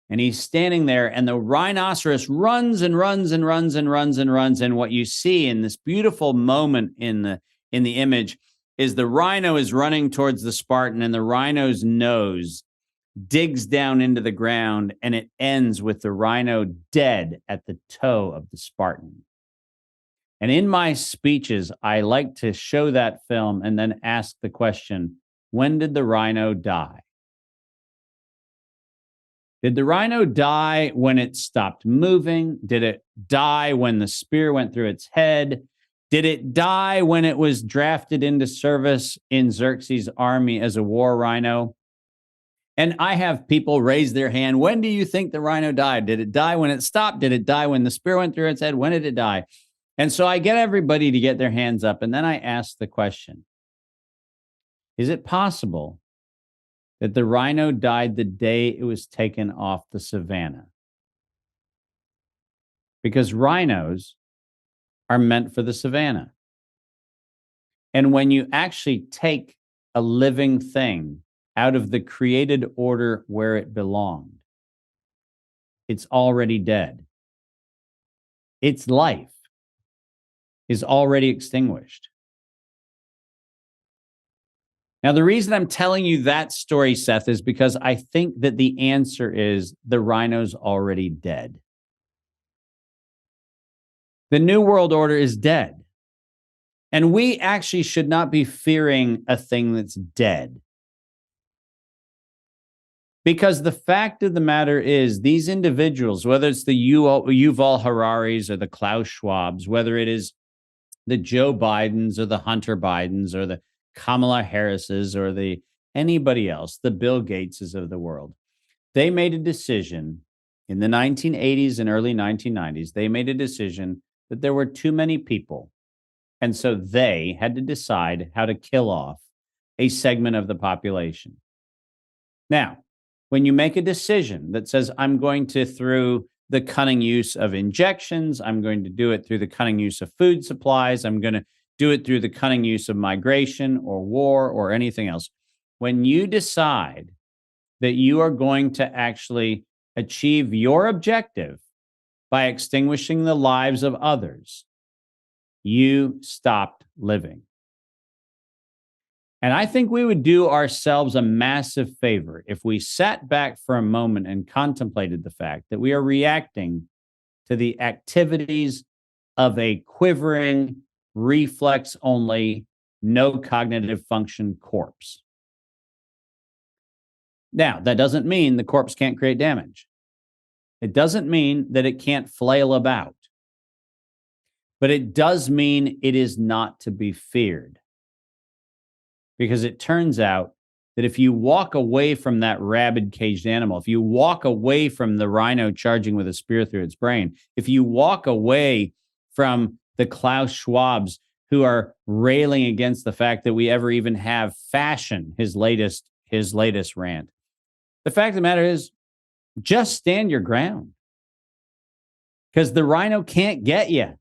And he's standing there, and the rhinoceros runs and runs and runs and runs and runs. And what you see in this beautiful moment in the image is the rhino is running towards the Spartan, and the rhino's nose digs down into the ground, and it ends with the rhino dead at the toe of the Spartan. And in my speeches, I like to show that film and then ask the question, when did the rhino die? Did the rhino die when it stopped moving? Did it die when the spear went through its head? Did it die when it was drafted into service in Xerxes' army as a war rhino? And I have people raise their hand. When do you think the rhino died? Did it die when it stopped? Did it die when the spear went through its head? When did it die? And so I get everybody to get their hands up, and then I ask the question, is it possible that the rhino died the day it was taken off the savannah? Because rhinos are meant for the savannah. And when you actually take a living thing out of the created order where it belonged, it's already dead. Its life is already extinguished. Now, the reason I'm telling you that story, Seth, is because I think that the answer is the rhino's already dead. The New World Order is dead. And we actually should not be fearing a thing that's dead. Because the fact of the matter is, these individuals, whether it's the Yuval Hararis or the Klaus Schwabs, whether it is the Joe Bidens or the Hunter Bidens or the Kamala Harrises or the anybody else, the Bill Gateses of the world, they made a decision in the 1980s and early 1990s. They made a decision that there were too many people. And so they had to decide how to kill off a segment of the population. Now, when you make a decision that says, I'm going to, through the cunning use of injections, I'm going to do it through the cunning use of food supplies, I'm going to do it through the cunning use of migration or war or anything else. When you decide that you are going to actually achieve your objective by extinguishing the lives of others, you stopped living. And I think we would do ourselves a massive favor if we sat back for a moment and contemplated the fact that we are reacting to the activities of a quivering, reflex-only, no cognitive function corpse. Now, that doesn't mean the corpse can't create damage. It doesn't mean that it can't flail about. But it does mean it is not to be feared. Because it turns out that if you walk away from that rabid caged animal, if you walk away from the rhino charging with a spear through its brain, if you walk away from the Klaus Schwabs who are railing against the fact that we ever even have fashion, his latest rant, the fact of the matter is, just stand your ground. Because the rhino can't get you.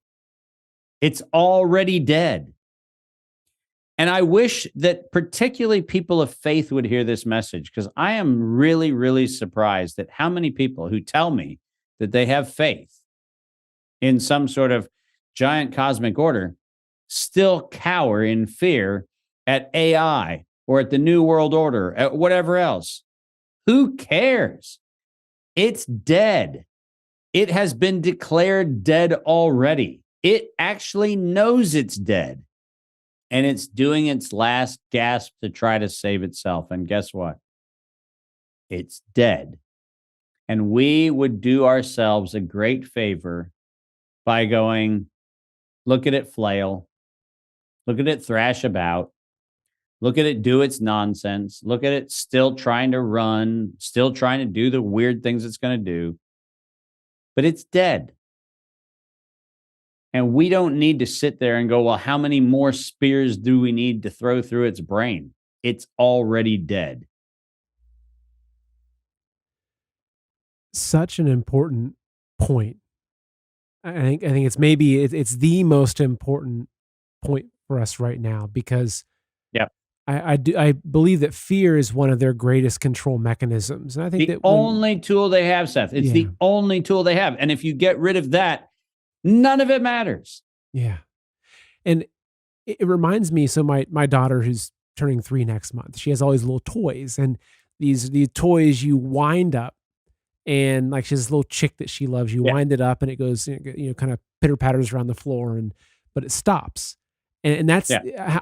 It's already dead. And I wish that particularly people of faith would hear this message, because I am really, really surprised at how many people who tell me that they have faith in some sort of giant cosmic order still cower in fear at AI or at the New World Order, at whatever else. Who cares? It's dead. It has been declared dead already. It actually knows it's dead. And it's doing its last gasp to try to save itself. And guess what? It's dead. And we would do ourselves a great favor by going, look at it flail. Look at it thrash about. Look at it do its nonsense. Look at it still trying to run, still trying to do the weird things it's going to do. But it's dead. And we don't need to sit there and go, well, how many more spears do we need to throw through its brain? It's already dead. Such an important point. I think it's maybe it's the most important point for us right now, because Yep. I believe that fear is one of their greatest control mechanisms. And I think The that only tool they have, Seth, it's the only tool they have. And if you get rid of that, none of it matters. Yeah. And it reminds me, so my daughter, who's turning 3 next month, she has all these little toys, and these toys you wind up, and like she has this little chick that she loves. You wind it up and it goes, kind of pitter patters around the floor, but it stops. And that's,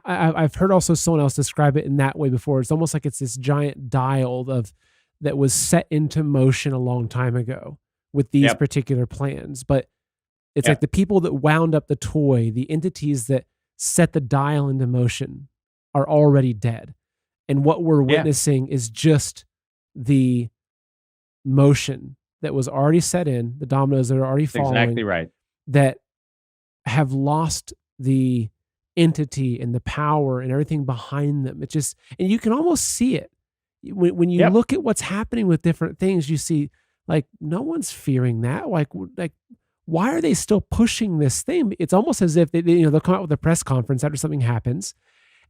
I've heard also someone else describe it in that way before. It's almost like it's this giant dial that was set into motion a long time ago with these particular plans. But it's like the people that wound up the toy, the entities that set the dial into motion, are already dead. And what we're witnessing is just the motion that was already set in, the dominoes that are already falling. Exactly right. That have lost the entity and the power and everything behind them. It just, and you can almost see it when you look at what's happening with different things. You see, like, no one's fearing that. Like why are they still pushing this thing? It's almost as if they'll come out with a press conference after something happens,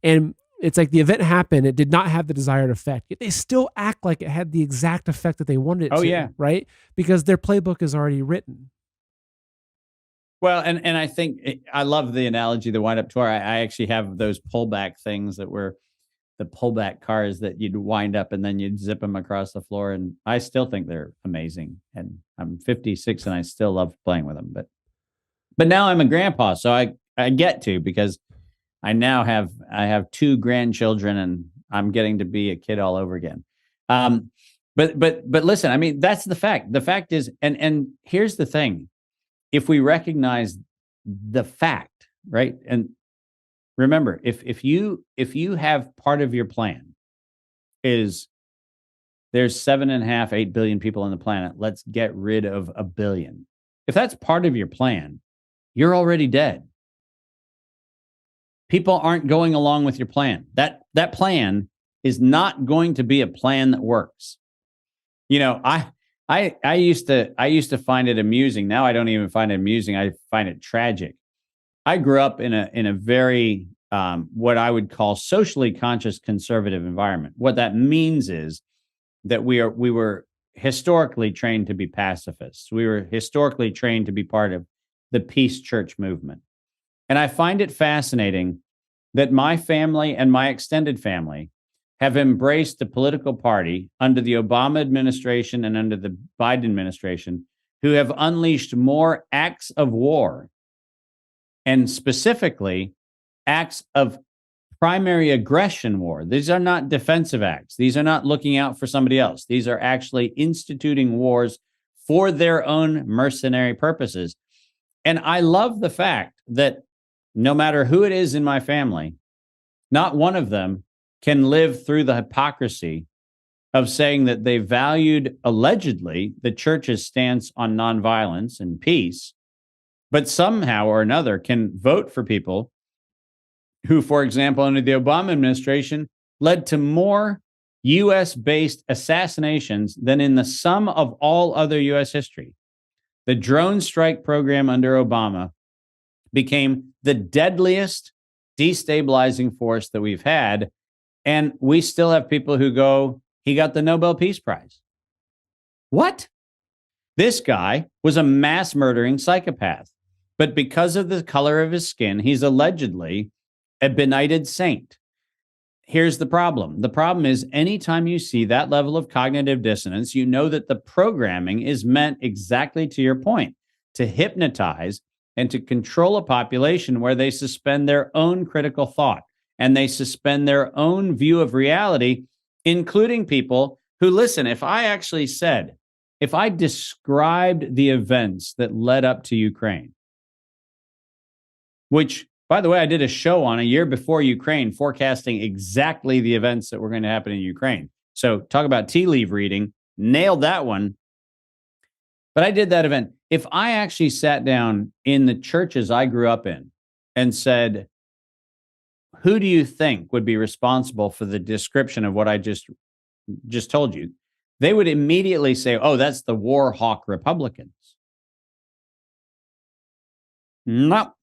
and it's like the event happened, it did not have the desired effect, yet they still act like it had the exact effect that they wanted it to. Right? Because their playbook is already written. Well, and I think I love the analogy, the wind up tour. I actually have those pullback things that were the pullback cars that you'd wind up and then you'd zip them across the floor. And I still think they're amazing. And I'm 56 and I still love playing with them. But now I'm a grandpa, so I get to, because I now have 2 grandchildren and I'm getting to be a kid all over again. But listen, I mean, that's the fact. The fact is, and here's the thing. If we recognize the fact, right? And remember, if you have part of your plan is there's 7.5, 8 billion people on the planet, let's get rid of 1 billion. If that's part of your plan, you're already dead. People aren't going along with your plan. That plan is not going to be a plan that works. I used to find it amusing. Now I don't even find it amusing. I find it tragic. I grew up in a very what I would call socially conscious conservative environment. What that means is that we were historically trained to be pacifists. We were historically trained to be part of the peace church movement. And I find it fascinating that my family and my extended family have embraced the political party under the Obama administration and under the Biden administration, who have unleashed more acts of war, and specifically acts of primary aggression war. These are not defensive acts. These are not looking out for somebody else. These are actually instituting wars for their own mercenary purposes. And I love the fact that no matter who it is in my family, not one of them can live through the hypocrisy of saying that they valued, allegedly, the church's stance on nonviolence and peace, but somehow or another can vote for people who, for example, under the Obama administration, led to more U.S.-based assassinations than in the sum of all other U.S. history. The drone strike program under Obama became the deadliest destabilizing force that we've had. And we still have people who go, he got the Nobel Peace Prize. What? This guy was a mass murdering psychopath. But because of the color of his skin, he's allegedly a benighted saint. Here's the problem. The problem is anytime you see that level of cognitive dissonance, you know that the programming is meant exactly to your point, to hypnotize and to control a population where they suspend their own critical thought and they suspend their own view of reality, including people who, listen, if I described the events that led up to Ukraine, which By the way, I did a show on a year before Ukraine, forecasting exactly the events that were going to happen in Ukraine. So talk about tea leaf reading. Nailed that one. But I did that event. If I actually sat down in the churches I grew up in and said, who do you think would be responsible for the description of what I just told you? They would immediately say, oh, that's the war hawk Republicans. No,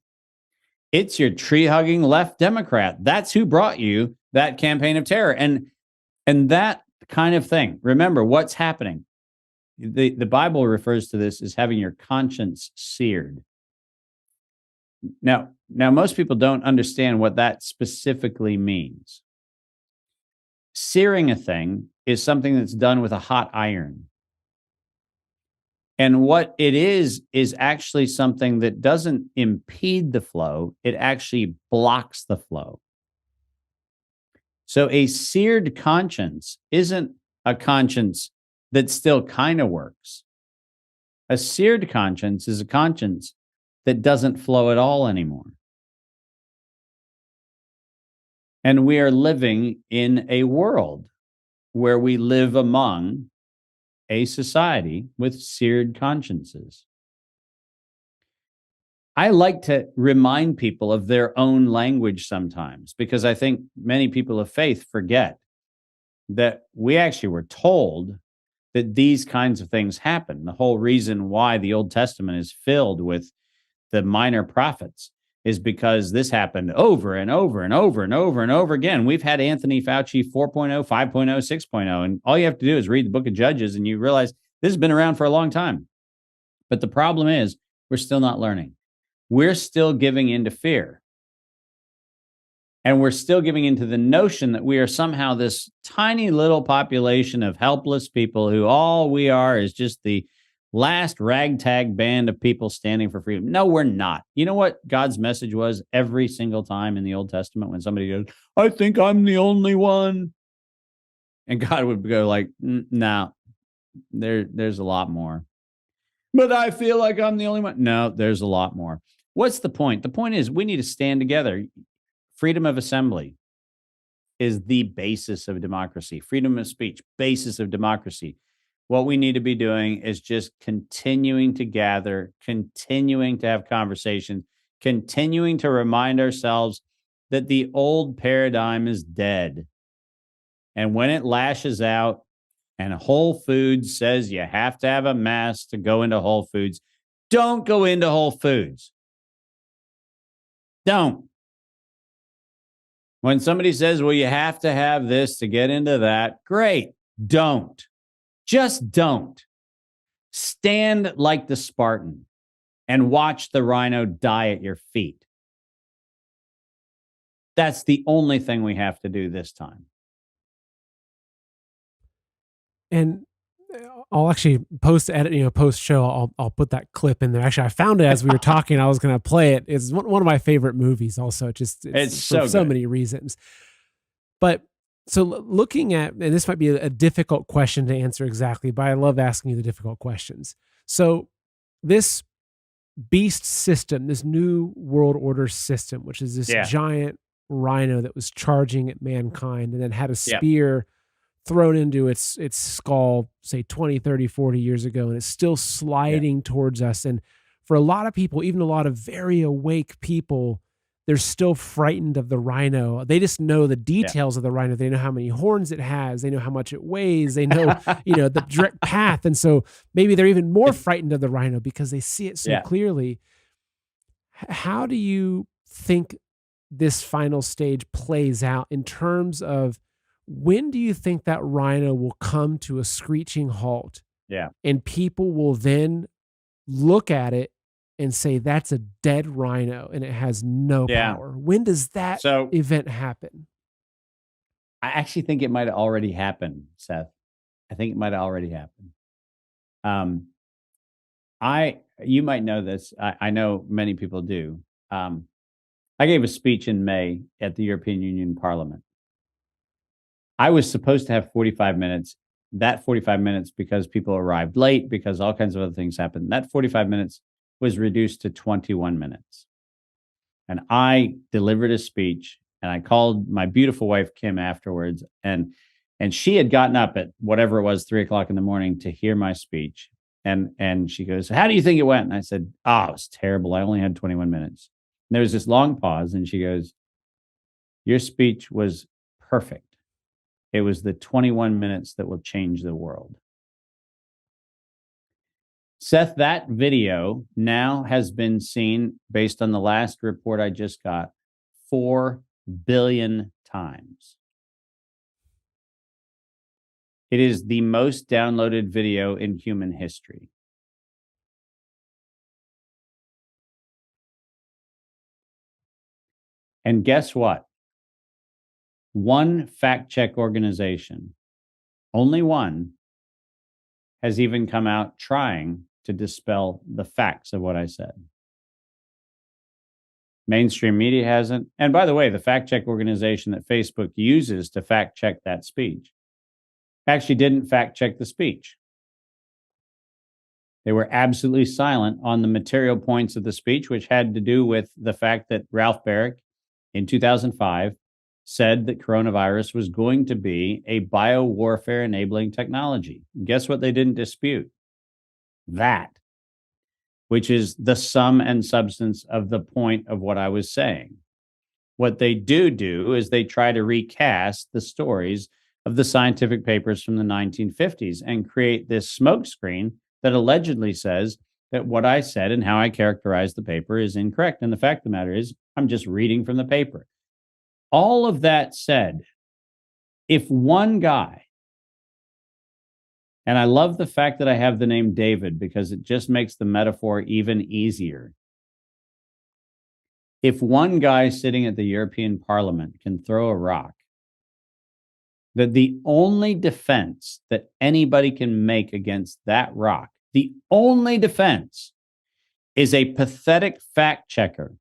it's your tree-hugging left Democrat. That's who brought you that campaign of terror. And that kind of thing. Remember what's happening. The Bible refers to this as having your conscience seared. Now, most people don't understand what that specifically means. Searing a thing is something that's done with a hot iron. And what it is actually something that doesn't impede the flow. It actually blocks the flow. So a seared conscience isn't a conscience that still kind of works. A seared conscience is a conscience that doesn't flow at all anymore. And we are living in a world where we live among a society with seared consciences. I like to remind people of their own language sometimes, because I think many people of faith forget that we actually were told that these kinds of things happen. The whole reason why the Old Testament is filled with the minor prophets is because this happened over and over and over and over and over again. We've had Anthony Fauci 4.0, 5.0, 6.0, and all you have to do is read the book of Judges and you realize this has been around for a long time. But the problem is we're still not learning. We're still giving into fear. And we're still giving into the notion that we are somehow this tiny little population of helpless people who all we are is just the last ragtag band of people standing for freedom. No, we're not. You know what God's message was every single time in the Old Testament when somebody goes, I think I'm the only one. And God would go like, no, there's a lot more. But I feel like I'm the only one. No, there's a lot more. What's the point? The point is we need to stand together. Freedom of assembly is the basis of democracy. Freedom of speech, basis of democracy. What we need to be doing is just continuing to gather, continuing to have conversations, continuing to remind ourselves that the old paradigm is dead. And when it lashes out and Whole Foods says you have to have a mask to go into Whole Foods, don't go into Whole Foods. Don't. When somebody says, well, you have to have this to get into that, great. Don't. Just don't. Stand like the Spartan and watch the rhino die at your feet. That's the only thing we have to do this time. And I'll actually post show. I'll put that clip in there. Actually, I found it as we were talking. I was going to play it. It's one of my favorite movies. Also, it's for so many reasons. But so looking at, and this might be a difficult question to answer exactly, but I love asking you the difficult questions. So this beast system, this new world order system, which is this giant rhino that was charging at mankind and then had a spear thrown into its skull, say 20, 30, 40 years ago, and it's still sliding towards us. And for a lot of people, even a lot of very awake people, they're still frightened of the rhino. They just know the details of the rhino. They know how many horns it has. They know how much it weighs. They know, the direct path. And so maybe they're even more frightened of the rhino because they see it so clearly. How do you think this final stage plays out in terms of when do you think that rhino will come to a screeching halt? Yeah. And people will then look at it and say, that's a dead rhino and it has no power. When does that event happen? I actually think it might have already happened, Seth. I think it might have already happened. You might know this. I know many people do. I gave a speech in May at the European Union Parliament. I was supposed to have 45 minutes. That 45 minutes, because people arrived late, because all kinds of other things happened, that 45 minutes was reduced to 21 minutes. And I delivered a speech, and I called my beautiful wife, Kim, afterwards. And she had gotten up at whatever it was, 3:00 in the morning, to hear my speech. And she goes, "How do you think it went?" And I said, "Oh, it was terrible. I only had 21 minutes." And there was this long pause, and she goes, "Your speech was perfect. It was the 21 minutes that will change the world." Seth, that video now has been seen, based on the last report I just got, 4 billion times. It is the most downloaded video in human history. And guess what? One fact check organization, only one, has even come out trying to dispel the facts of what I said. Mainstream media hasn't. And by the way, the fact check organization that Facebook uses to fact check that speech actually didn't fact check the speech. They were absolutely silent on the material points of the speech, which had to do with the fact that Ralph Barrick in 2005 said that coronavirus was going to be a biowarfare enabling technology. Guess what they didn't dispute? That, which is the sum and substance of the point of what I was saying. What they do is they try to recast the stories of the scientific papers from the 1950s and create this smokescreen that allegedly says that what I said and how I characterized the paper is incorrect. And the fact of the matter is, I'm just reading from the paper. All of that said, if one guy, and I love the fact that I have the name David because it just makes the metaphor even easier. If one guy sitting at the European Parliament can throw a rock, that the only defense that anybody can make against that rock, the only defense, is a pathetic fact checker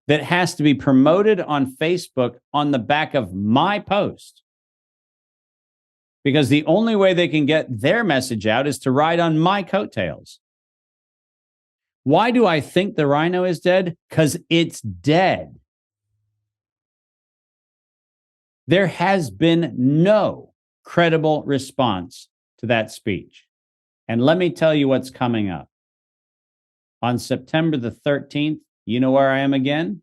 that has to be promoted on Facebook on the back of my post. Because the only way they can get their message out is to ride on my coattails. Why do I think the rhino is dead? Because it's dead. There has been no credible response to that speech. And let me tell you what's coming up. On September the 13th, you know where I am again?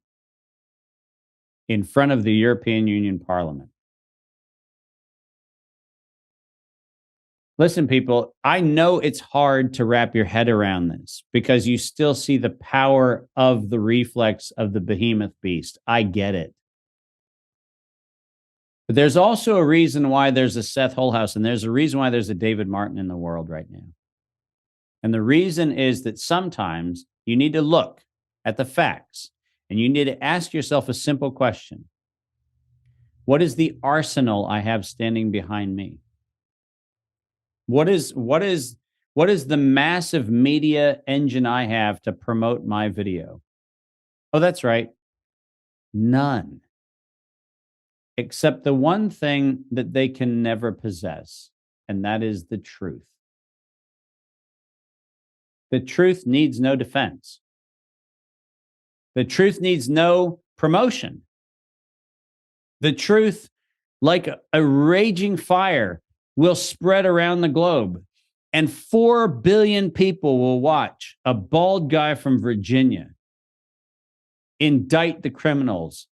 In front of the European Union Parliament. Listen, people, I know it's hard to wrap your head around this because you still see the power of the reflex of the behemoth beast. I get it. But there's also a reason why there's a Seth Holhouse, and there's a reason why there's a David Martin in the world right now. And the reason is that sometimes you need to look at the facts and you need to ask yourself a simple question. What is the arsenal I have standing behind me? What is the massive media engine I have to promote my video? Oh, that's right. None. Except the one thing that they can never possess, and that is the truth. The truth needs no defense. The truth needs no promotion. The truth, like a raging fire, will spread around the globe, and 4 billion people will watch a bald guy from Virginia indict the criminals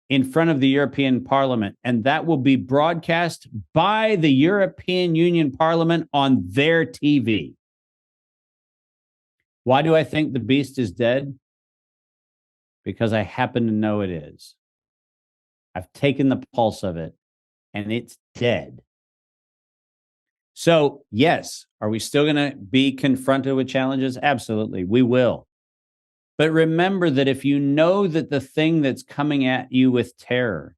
in front of the European Parliament, and that will be broadcast by the European Union Parliament on their TV. Why do I think the beast is dead? Because I happen to know it is. I've taken the pulse of it, and it's dead. So, yes, are we still going to be confronted with challenges? Absolutely, we will. But remember that if you know that the thing that's coming at you with terror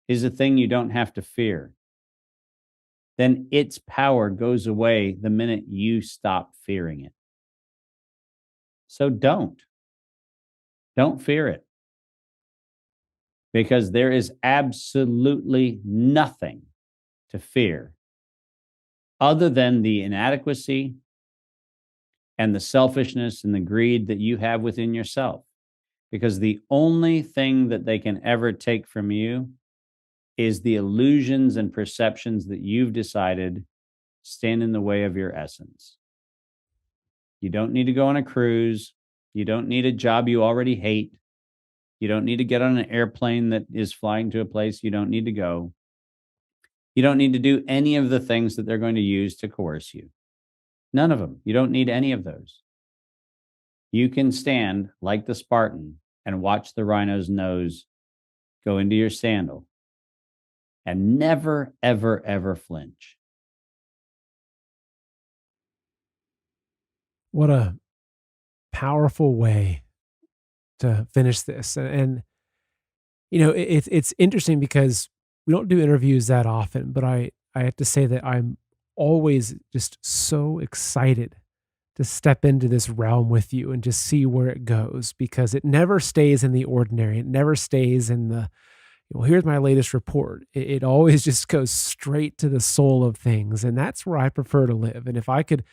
is a thing you don't have to fear, then its power goes away the minute you stop fearing it. So don't fear it. Because there is absolutely nothing to fear other than the inadequacy and the selfishness and the greed that you have within yourself. because the only thing that they can ever take from you is the illusions and perceptions that you've decided stand in the way of your essence. You don't need to go on a cruise. You don't need a job you already hate. You don't need to get on an airplane that is flying to a place you don't need to go. You don't need to do any of the things that they're going to use to coerce you. None of them. You don't need any of those. You can stand like the Spartan and watch the rhino's nose go into your sandal and never, ever, ever flinch. What a powerful way to finish this. And it's interesting because we don't do interviews that often, but I have to say that I'm always just so excited to step into this realm with you and just see where it goes, because it never stays in the ordinary. It never stays in the, well, here's my latest report. It always just goes straight to the soul of things. And that's where I prefer to live. And if I could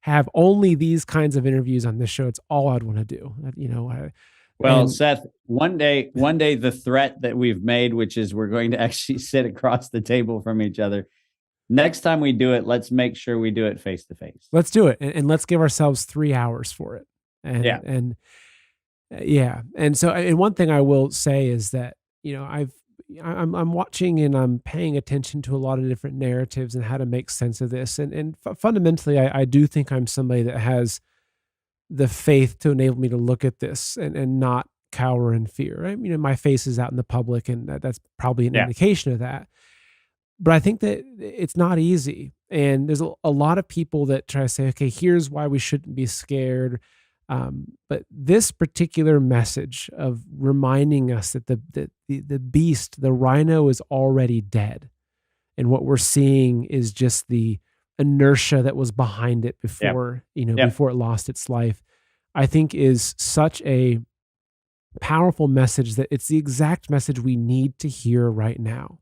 have only these kinds of interviews on this show, it's all I'd want to do. Well, Seth, one day, the threat that we've made, which is we're going to actually sit across the table from each other. Next time we do it, let's make sure we do it face to face. Let's do it. And let's give ourselves 3 hours for it. And one thing I will say is that, I'm watching and I'm paying attention to a lot of different narratives and how to make sense of this. And fundamentally, I do think I'm somebody that has the faith to enable me to look at this and not cower in fear. Right? My face is out in the public, and that's probably an indication of that. But I think that it's not easy. And there's a lot of people that try to say, okay, here's why we shouldn't be scared. But this particular message of reminding us that the beast, the rhino, is already dead. And what we're seeing is just the inertia that was behind it before, before it lost its life, I think is such a powerful message that it's the exact message we need to hear right now.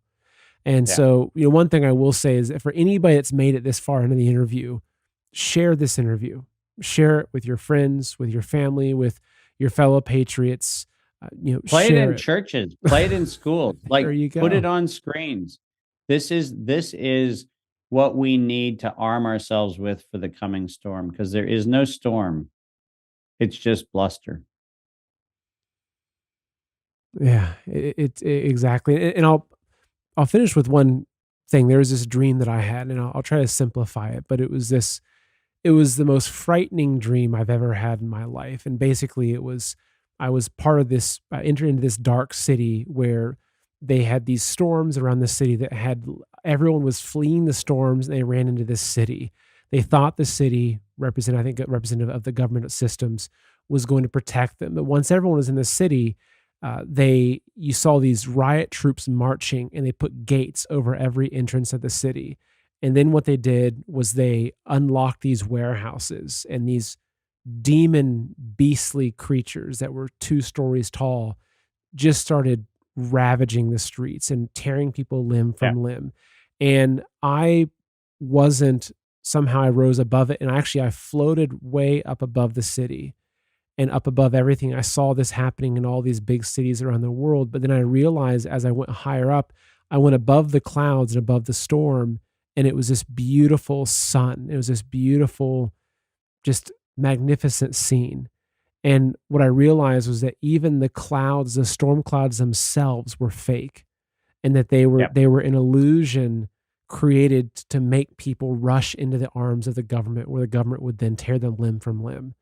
And so, one thing I will say is that for anybody that's made it this far into the interview, share this interview. Share it with your friends, with your family, with your fellow patriots. Play it in churches, play it in schools, like there you go. Put it on screens. This is what we need to arm ourselves with for the coming storm, because there is no storm. It's just bluster. Yeah, it's exactly. And I'll finish with one thing. There was this dream that I had, and I'll try to simplify it, but it was the most frightening dream I've ever had in my life. And basically I was part of this, I entered into this dark city where they had these storms around the city that everyone was fleeing the storms, and they ran into this city. They thought the city representative of the government systems was going to protect them. But once everyone was in the city, you saw these riot troops marching, and they put gates over every entrance of the city. And then what they did was they unlocked these warehouses, and these demon beastly creatures that were 2 stories tall just started ravaging the streets and tearing people limb from limb. And I rose above it. And I floated way up above the city and up above everything. I saw this happening in all these big cities around the world. But then I realized as I went higher up, I went above the clouds and above the storm, and it was this beautiful sun. It was this beautiful, just magnificent scene. And what I realized was that even the clouds, the storm clouds themselves, were fake, and that they were an illusion created to make people rush into the arms of the government, where the government would then tear them limb from limb.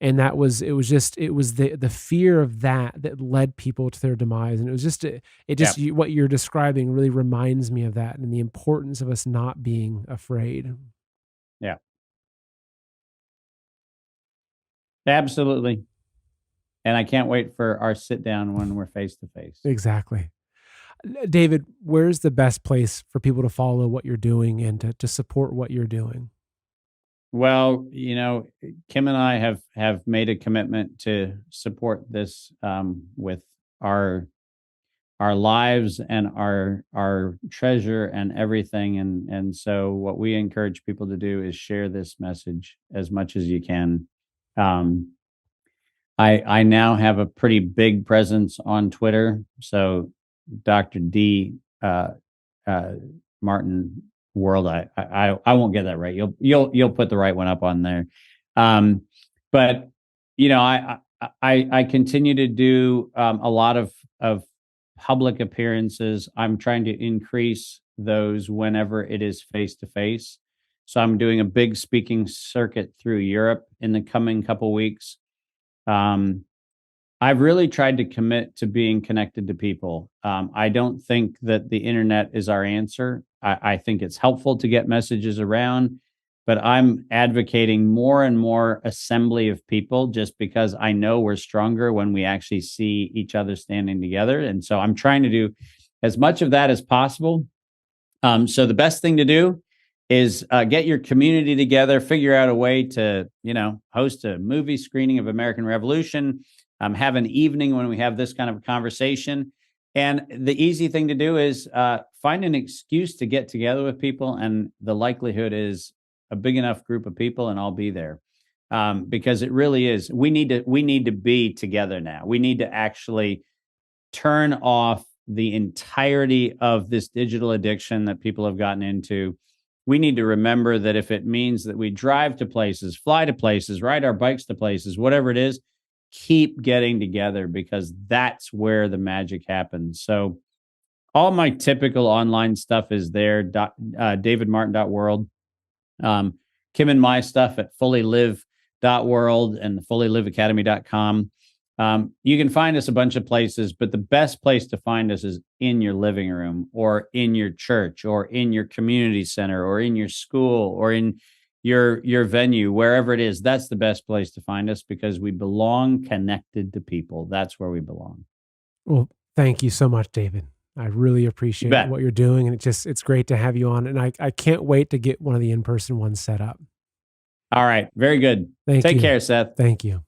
And it was the fear of that led people to their demise. And it was what you're describing really reminds me of that, and the importance of us not being afraid. Yeah. Absolutely. And I can't wait for our sit down when we're face to face. Exactly. David, where's the best place for people to follow what you're doing and to support what you're doing? Well, Kim and I have made a commitment to support this with our lives and our treasure and everything. And so what we encourage people to do is share this message as much as you can. I now have a pretty big presence on Twitter. So Dr. D Martin World. I won't get that right. You'll put the right one up on there. But I continue to do a lot of public appearances. I'm trying to increase those whenever it is face to face. So I'm doing a big speaking circuit through Europe in the coming couple weeks. I've really tried to commit to being connected to people. I don't think that the internet is our answer. I think it's helpful to get messages around, but I'm advocating more and more assembly of people just because I know we're stronger when we actually see each other standing together. And so I'm trying to do as much of that as possible. So the best thing to do is get your community together, figure out a way to, host a movie screening of American Revolution, have an evening when we have this kind of a conversation. And the easy thing to do is find an excuse to get together with people. And the likelihood is a big enough group of people and I'll be there. Because it really is, we need to be together now. We need to actually turn off the entirety of this digital addiction that people have gotten into. We need to remember that if it means that we drive to places, fly to places, ride our bikes to places, whatever it is, keep getting together because that's where the magic happens. So all my typical online stuff is there, davidmartin.world. Kim and my stuff at fullylive.world and the fullyliveacademy.com. You can find us a bunch of places, but the best place to find us is in your living room or in your church or in your community center or in your school or in your venue, wherever it is. That's the best place to find us because we belong connected to people. That's where we belong. Well, thank you so much, David. I really appreciate what you're doing. And it's great to have you on. And I can't wait to get one of the in-person ones set up. All right. Very good. Take care, Seth. Thank you.